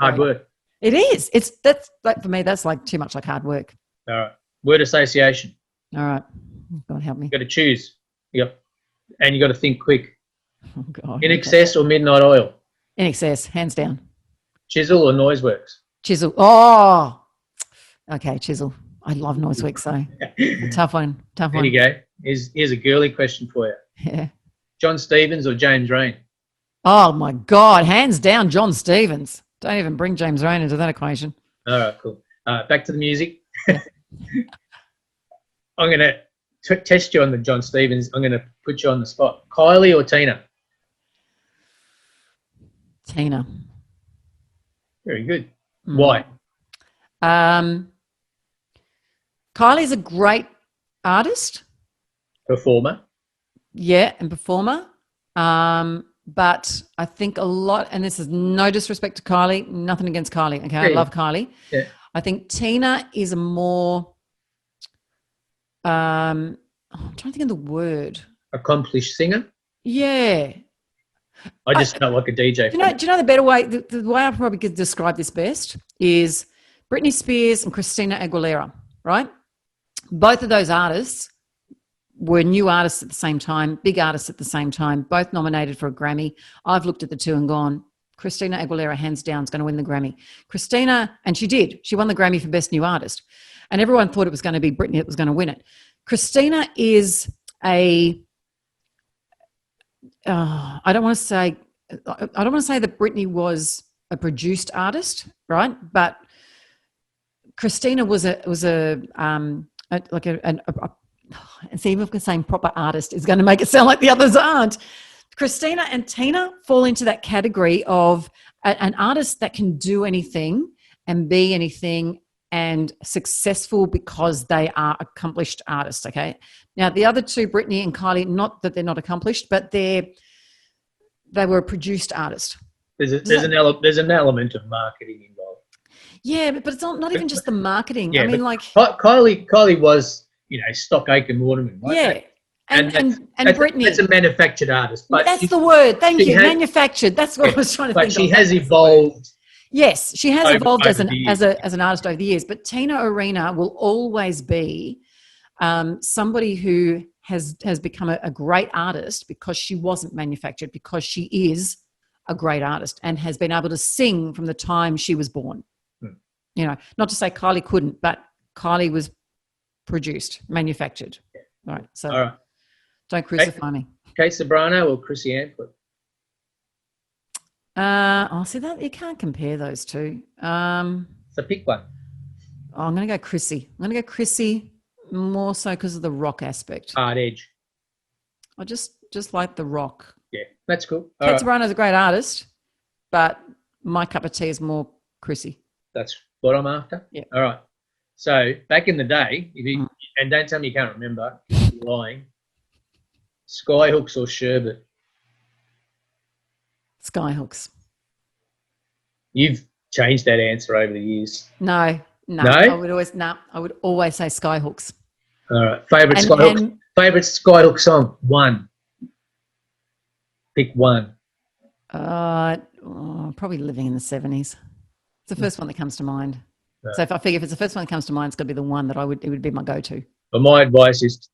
Hard work. It is. That's like, for me, that's like too much like hard work. All right. Word association. All right. God help me. You got to choose. Yep. And you got to think quick. Oh God. In excess or midnight oil? In excess, hands down. Chisel or Noiseworks? Chisel. Oh, okay, Chisel. I love Noiseworks, so tough one. Tough one. There you go. Here's a girly question for you. Yeah. John Stevens or James Rain? Oh my God, hands down, John Stevens. Don't even bring James Rain into that equation. All right, cool. Back to the music. I'm going to test you on the John Stevens. I'm going to put you on the spot. Kylie or Tina? Tina. Very good. Why? Kylie's a great artist. Performer. Yeah, and performer. But I think a lot, and this is no disrespect to Kylie, nothing against Kylie, okay? I love Kylie. Yeah. I think Tina is a more, I'm trying to think of the word. Accomplished singer. Yeah. I just felt like a DJ. Do you know the better way, the way I probably could describe this best is Britney Spears and Christina Aguilera, right? Both of those artists were new artists at the same time, big artists at the same time, both nominated for a Grammy. I've looked at the two and gone, Christina Aguilera, hands down, is going to win the Grammy. Christina, and she did. She won the Grammy for Best New Artist. And everyone thought it was going to be Britney that was going to win it. Christina is I don't want to say that Britney was a produced artist, right? But Christina was and see, if we're saying proper artist is going to make it sound like the others aren't. Christina and Tina fall into that category of an artist that can do anything and be anything and successful because they are accomplished artists, okay? Now, the other two, Britney and Kylie, not that they're not accomplished, but they were a produced artist. There's an element of marketing involved. Yeah, but it's not even just the marketing. Yeah, I mean, like Kylie was, stock aike and waterman, right? Yeah. And Britney. That's a manufactured artist. But that's the word. Thank you. Manufactured. That's what I was trying to think of. But she has evolved. Yes, she has evolved as an artist over the years. But Tina Arena will always be somebody who has become a great artist because she wasn't manufactured, because she is a great artist and has been able to sing from the time she was born. Not to say Kylie couldn't, but Kylie was produced, manufactured. All right. So don't crucify me. Kate Sobrano or Chrissy Amplet? See that you can't compare those two. So pick one. I'm going to go Chrissy. I'm going to go Chrissy more so because of the rock aspect. Hard edge. I just like the rock. Yeah, that's cool. Kate Sobrano's a great artist, but my cup of tea is more Chrissy. That's what I'm after? Yeah. All right. So back in the day, and don't tell me you can't remember, you're lying, Skyhooks or Sherbet? Skyhooks. You've changed that answer over the years. No? I would always say Skyhooks. All right. Favorite Skyhook song? One. Pick one. Probably Living in the 70s. It's the first one that comes to mind. Right. So if it's the first one that comes to mind, it's got to be the one that it would be my go-to. Well, my advice is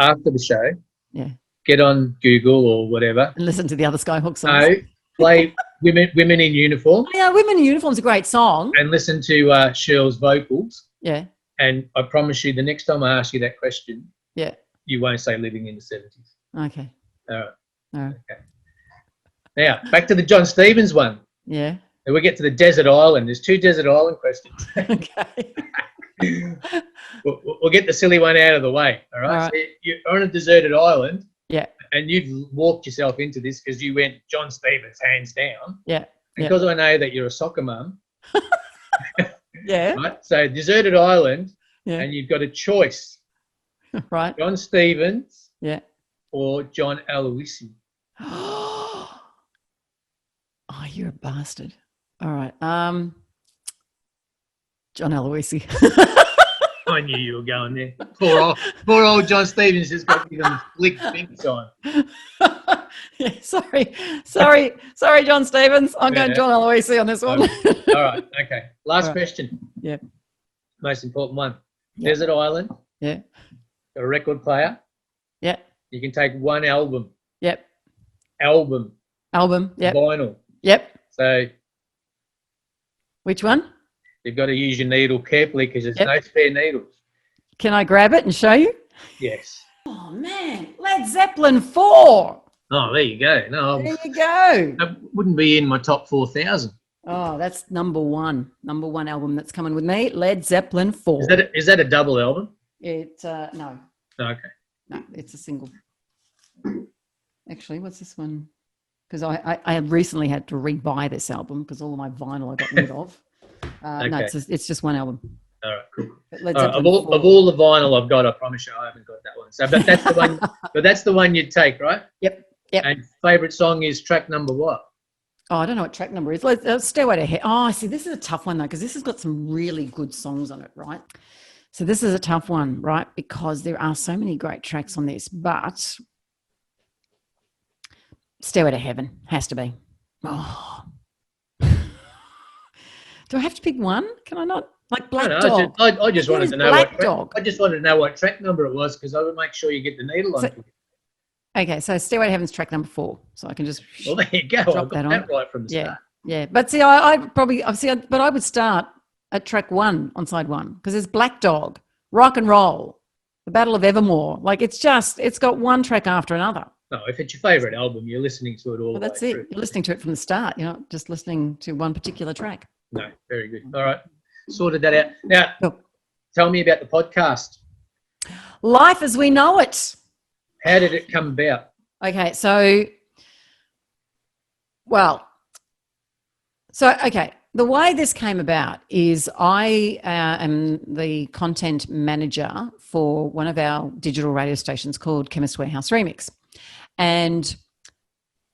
after the show, get on Google or whatever. And listen to the other Skyhook songs. No, play Women in Uniform. Oh, yeah, Women in Uniform is a great song. And listen to Cheryl's vocals. Yeah. And I promise you, the next time I ask you that question, you won't say Living in the 70s. Okay. All right. Okay. Now, back to the John Stevens one. Yeah. And we get to the desert island. There's two desert island questions. Okay. we'll get the silly one out of the way. All right. So you're on a deserted island. Yeah. And you've walked yourself into this because you went John Stevens hands down. Yeah. Because I know that you're a soccer mum. Yeah. Right. So deserted island. Yeah. And you've got a choice. Right. John Stevens. Yeah. Or John Aloisi. Oh, you're a bastard. All right. John Aloisi. I knew you were going there. Poor old John Stevens just got given the flick big time. Yeah, sorry, John Stevens. I'm going John Aloisi on this one. All right. Okay. Last question. Yeah. Most important one. Yeah. Desert Island. Yeah. A record player. Yeah. You can take one album. Yep. Album. Yep. Vinyl. Yep. So which one? You've got to use your needle carefully because there's no spare needles. Can I grab it and show you? Yes. Oh man, Led Zeppelin 4. Oh, there you go. No, there you go. That wouldn't be in my top 4,000. Oh, that's number one album that's coming with me. Led Zeppelin 4. Is that a double album? No. Okay. No, it's a single. Actually, what's this one? Because I recently had to rebuy this album because all of my vinyl I got rid of. Okay. No, it's just one album. All right, cool. Of all the vinyl I've got, I promise you I haven't got that one. So, but that's the one. But that's the one you'd take, right? Yep. And favourite song is track number what? Oh, I don't know what track number is. Stairway to Heaven. Oh, see, this is a tough one though because this has got some really good songs on it, right? So this is a tough one, right? Because there are so many great tracks on this, but Stairway to Heaven has to be. Oh. Do I have to pick one? Can I not? Like Black Dog. I just wanted to know I just wanted to know what track number it was because I would make sure you get the needle on. Okay, so Stairway to Heaven's track number 4. So I can just there you go. Drop that on. Right from the start. Yeah. But see, I would start at track 1 on side 1 because there's Black Dog, Rock and Roll, The Battle of Evermore. Like it's got one track after another. No, if it's your favourite album, you're listening to it all. Well, that's it. Through. You're listening to it from the start. You're not just listening to one particular track. No, very good. All right, sorted that out. Now, Tell me about the podcast. Life as We Know It. How did it come about? Okay, the way this came about is I am the content manager for one of our digital radio stations called Chemist Warehouse Remix. And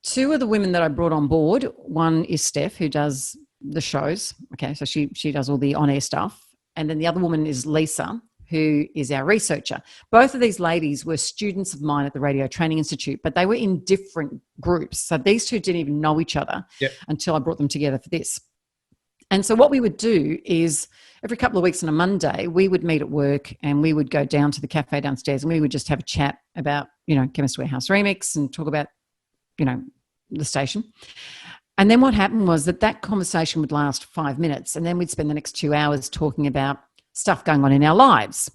2 of the women that I brought on board, one is Steph, who does the shows. Okay, so she does all the on-air stuff. And then the other woman is Lisa, who is our researcher. Both of these ladies were students of mine at the Radio Training Institute, but they were in different groups. So these 2 didn't even know each other until I brought them together for this. And so what we would do is every couple of weeks on a Monday, we would meet at work and we would go down to the cafe downstairs and we would just have a chat about, Chemist Warehouse Remix and talk about, the station. And then what happened was that conversation would last 5 minutes and then we'd spend the next 2 hours talking about stuff going on in our lives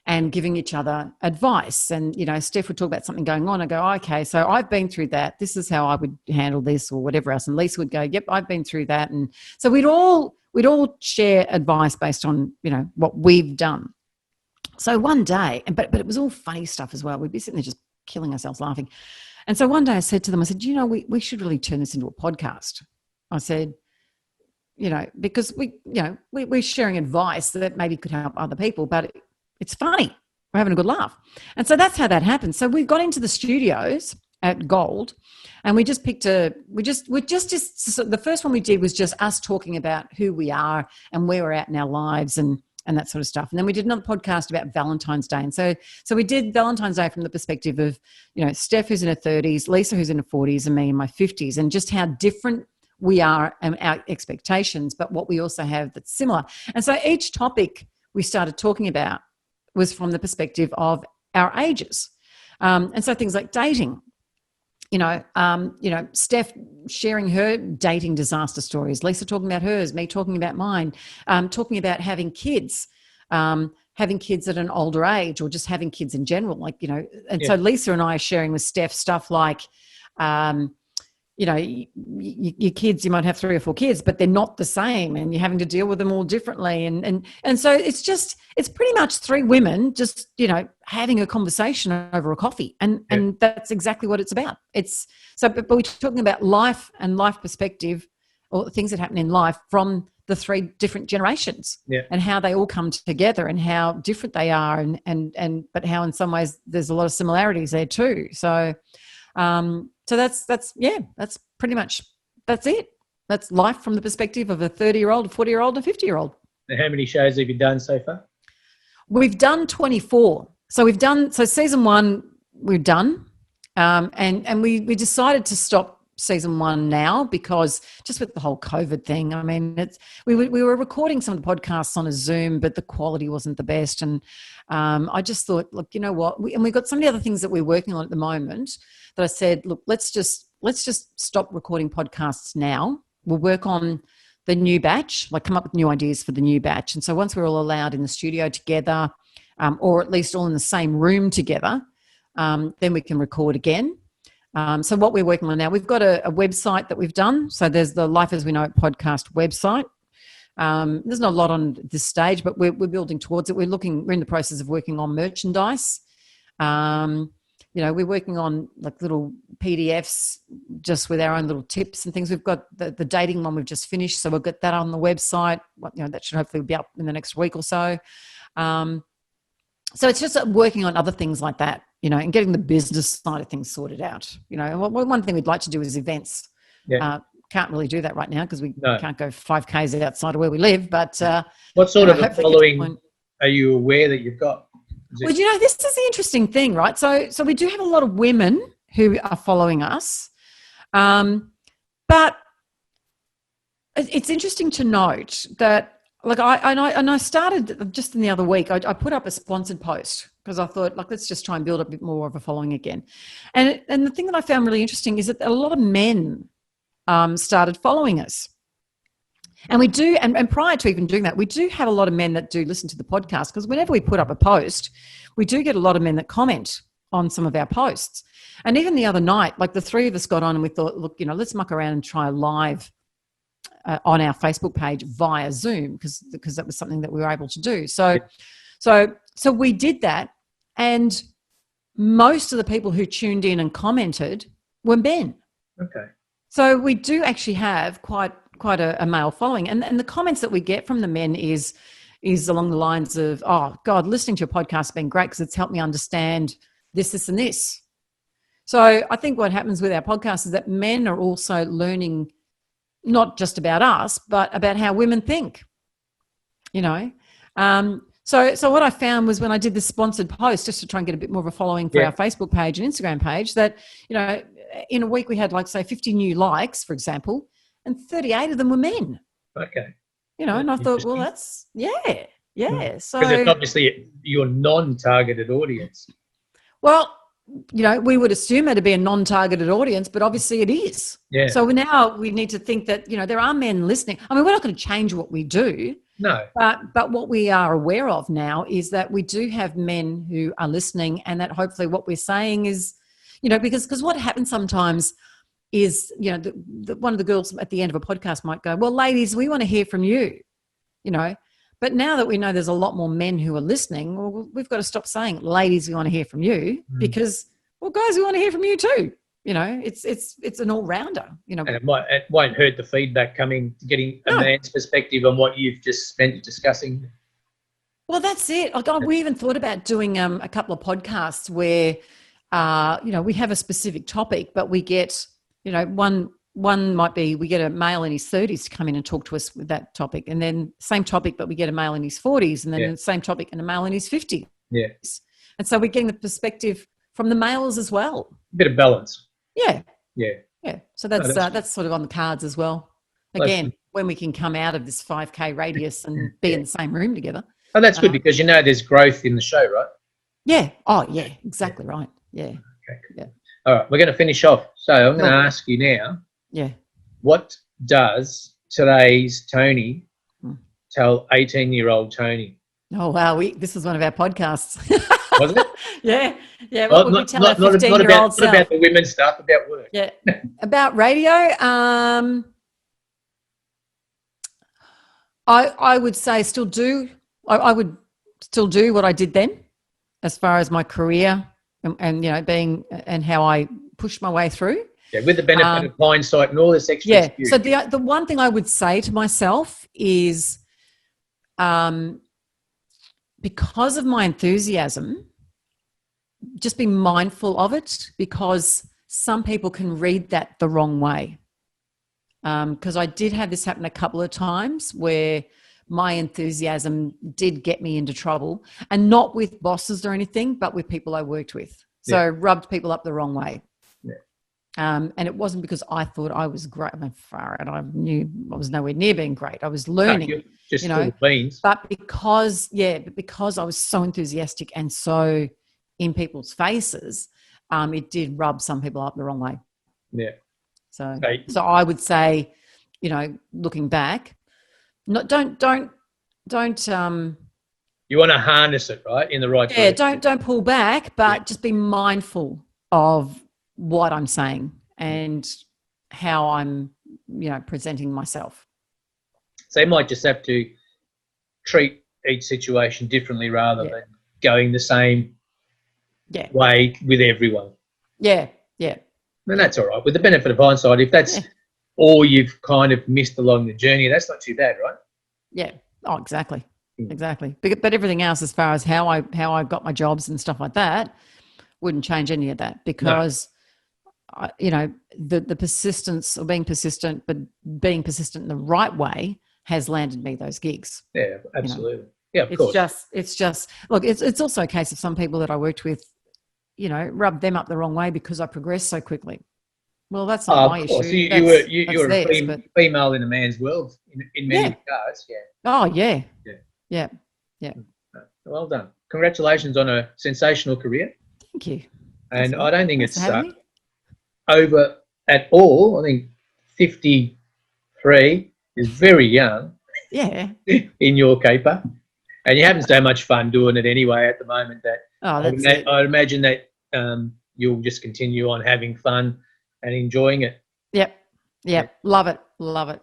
and giving each other advice. And, Steph would talk about something going on. I go, okay, so I've been through that. This is how I would handle this or whatever else. And Lisa would go, yep, I've been through that. And so we'd all share advice based on, what we've done. So one day, but it was all funny stuff as well. We'd be sitting there just killing ourselves laughing. And so one day I said to them, we should really turn this into a podcast. I said, because we're sharing advice that maybe could help other people, but it's funny. We're having a good laugh. And so that's how that happened. So we got into the studios at Gold and we just picked the first one we did was just us talking about who we are and where we're at in our lives and that sort of stuff. And then we did another podcast about Valentine's Day. And so we did Valentine's Day from the perspective of, Steph who's in her 30s, Lisa who's in her 40s and me in my 50s and just how different we are and our expectations, but what we also have that's similar. And so each topic we started talking about was from the perspective of our ages. And so things like dating, Steph sharing her dating disaster stories, Lisa talking about hers, me talking about mine, talking about having kids at an older age or just having kids in general, So Lisa and I are sharing with Steph stuff like, your kids, you might have 3 or 4 kids, but they're not the same and you're having to deal with them all differently. And so it's pretty much 3 women just, having a conversation over a coffee. And that's exactly what it's about. But we're talking about life and life perspective or things that happen in life from the 3 different generations and how they all come together and how different they are but how in some ways there's a lot of similarities there too. So that's pretty much, that's it. That's life from the perspective of a 30-year-old, a 40-year-old, and a 50-year-old. How many shows have you done so far? We've done 24. So season 1, we're done. And we decided to stop season 1 now because just with the whole COVID thing, I mean, we were recording some of the podcasts on a Zoom, but the quality wasn't the best. And I just thought, look, you know what? We've got so many other things that we're working on at the moment that I said, look, let's just stop recording podcasts now. We'll work on the new batch, like come up with new ideas for the new batch. And so once we're all allowed in the studio together, or at least all in the same room together, then we can record again. So what we're working on now, we've got a website that we've done. So there's the Life as We Know It podcast website. There's not a lot on this stage, but we're building towards it. We're in the process of working on merchandise. We're working on like little PDFs just with our own little tips and things. We've got the dating one we've just finished, so we'll get that on the website. That should hopefully be up in the next week or so. So it's just working on other things like that, and getting the business side of things sorted out. One thing we'd like to do is events. Yeah. Can't really do that right now because we can't go 5Ks outside of where we live. But what sort of a following are you aware that you've got? Well, this is the interesting thing, right? So we do have a lot of women who are following us, but it's interesting to note that, like, I started just in the other week. I put up a sponsored post because I thought, like, let's just try and build a bit more of a following again. And the thing that I found really interesting is that a lot of men started following us. And we do, and prior to even doing that, we do have a lot of men that do listen to the podcast because whenever we put up a post, we do get a lot of men that comment on some of our posts. And even the other night, like the three of us got on and we thought, look, let's muck around and try live on our Facebook page via Zoom because that was something that we were able to do. So we did that, and most of the people who tuned in and commented were men. Okay. So we do actually have quite a male following, and the comments that we get from the men is along the lines of, oh God, listening to your podcast has been great because it's helped me understand this and this. So I think what happens with our podcast is that men are also learning not just about us, but about how women think, So what I found was when I did this sponsored post, just to try and get a bit more of a following for our Facebook page and Instagram page, that, in a week we had, like, say, 50 new likes, for example, and 38 of them were men. Okay. And I thought, well, that's, So because it's obviously your non-targeted audience. Well, we would assume it to be a non-targeted audience, but obviously it is. Yeah. So now we need to think that, there are men listening. I mean, we're not going to change what we do. No. But what we are aware of now is that we do have men who are listening, and that hopefully what we're saying is, because what happens sometimes is, one of the girls at the end of a podcast might go, well, ladies, we want to hear from you, But now that we know there's a lot more men who are listening, well, we've got to stop saying, ladies, we want to hear from you, because, well, guys, we want to hear from you too. It's an all-rounder, And it won't hurt the feedback getting a man's perspective on what you've just spent discussing. Well, that's it. Like, we even thought about doing a couple of podcasts where, we have a specific topic, but we get, one might be we get a male in his 30s to come in and talk to us with that topic, and then same topic, but we get a male in his 40s, and then the same topic and a male in his 50s. Yeah. And so we're getting the perspective from the males as well. A bit of balance. Yeah. Yeah. Yeah. So that's sort of on the cards as well. Again, when we can come out of this 5K radius and be in the same room together. Oh, that's good because there's growth in the show, right? Yeah. Oh, yeah. Exactly right. Yeah. Okay. Yeah. All right, we're going to finish off. So I'm going to ask you now. Yeah. What does today's Toni tell 18-year-old Toni? Oh, wow. This was one of our podcasts. Was it? Yeah. Yeah. What would we tell our 15-year-old self? Not about the women's stuff, about work. Yeah. About radio, I would say I would still do what I did then as far as my career and being and how I pushed my way through. Yeah, with the benefit of hindsight and all this extra experience. So the one thing I would say to myself is because of my enthusiasm, just be mindful of it, because some people can read that the wrong way. Because I did have this happen a couple of times where my enthusiasm did get me into trouble, and not with bosses or anything, but with people I worked with. So rubbed people up the wrong way. Yeah. And it wasn't because I thought I was great. I mean, far out. I knew I was nowhere near being great. I was learning, No, just full of beans. But because I was so enthusiastic and so in people's faces, it did rub some people up the wrong way. Yeah. So I would say, looking back, don't. You want to harness it, right, in the right direction. Yeah, don't pull back, but just be mindful of what I'm saying and how I'm, presenting myself. So you might just have to treat each situation differently rather than going the same way with everyone. Yeah. And that's all right. With the benefit of hindsight, if that's all you've kind of missed along the journey, that's not too bad, right? Yeah. Oh, exactly. Exactly. But everything else, as far as how I got my jobs and stuff like that, wouldn't change any of that, because the persistence, or being persistent, but being persistent in the right way, has landed me those gigs. Yeah, absolutely. Yeah, of course. It's just look, it's also a case of some people that I worked with, rubbed them up the wrong way because I progressed so quickly. Well, that's not my issue. You were a female in a man's world in many regards. Yeah. Oh yeah. Yeah. Well done. Congratulations on a sensational career. Thank you. And I don't think it's over at all. I think 53 is very young. Yeah. In your caper. And you're having so much fun doing it anyway at the moment that I'd imagine that you'll just continue on having fun and enjoying it. Yep. Love it. But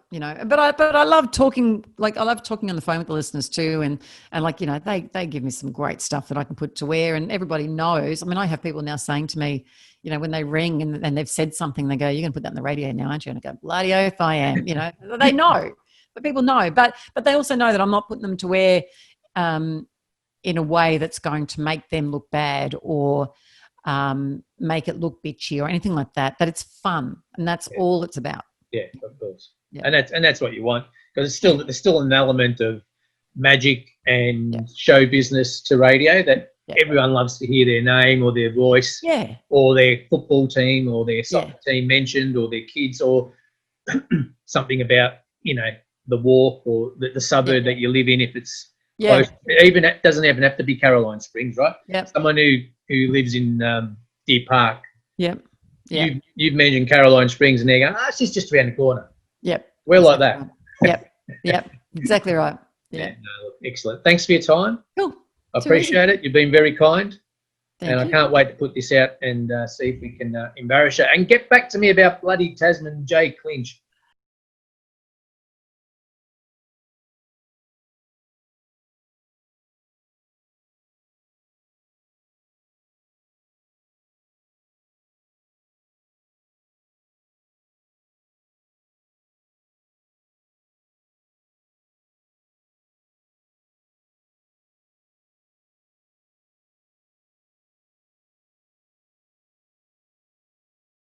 I love talking. Like, I love talking on the phone with the listeners too, and they give me some great stuff that I can put to air, and everybody knows. I mean, I have people now saying to me, when they ring and they've said something, they go, "You're going to put that on the radio now, aren't you?" And I go, "Bloody oath, I am." They know, but people know. But they also know that I'm not putting them to air in a way that's going to make them look bad or make it look bitchy or anything like that. That it's fun, and that's all it's about. Yeah, of course. Yeah. And that's what you want, because there's still an element of magic and show business to radio that everyone loves to hear their name or their voice, or their football team or their soccer team mentioned, or their kids, or something about the walk or the suburb that you live in, if it's close. Even it doesn't even have to be Caroline Springs, right? Yep. Someone who lives in Deer Park. Yep. You've mentioned Caroline Springs, and they're going, she's just around the corner. Yep. We're like that. Right. Yep. Exactly right. Yeah. No, excellent. Thanks for your time. Cool. I appreciate it. You've been very kind. Thank you. I can't wait to put this out and see if we can embarrass you. And get back to me about bloody Tasman J Clinch.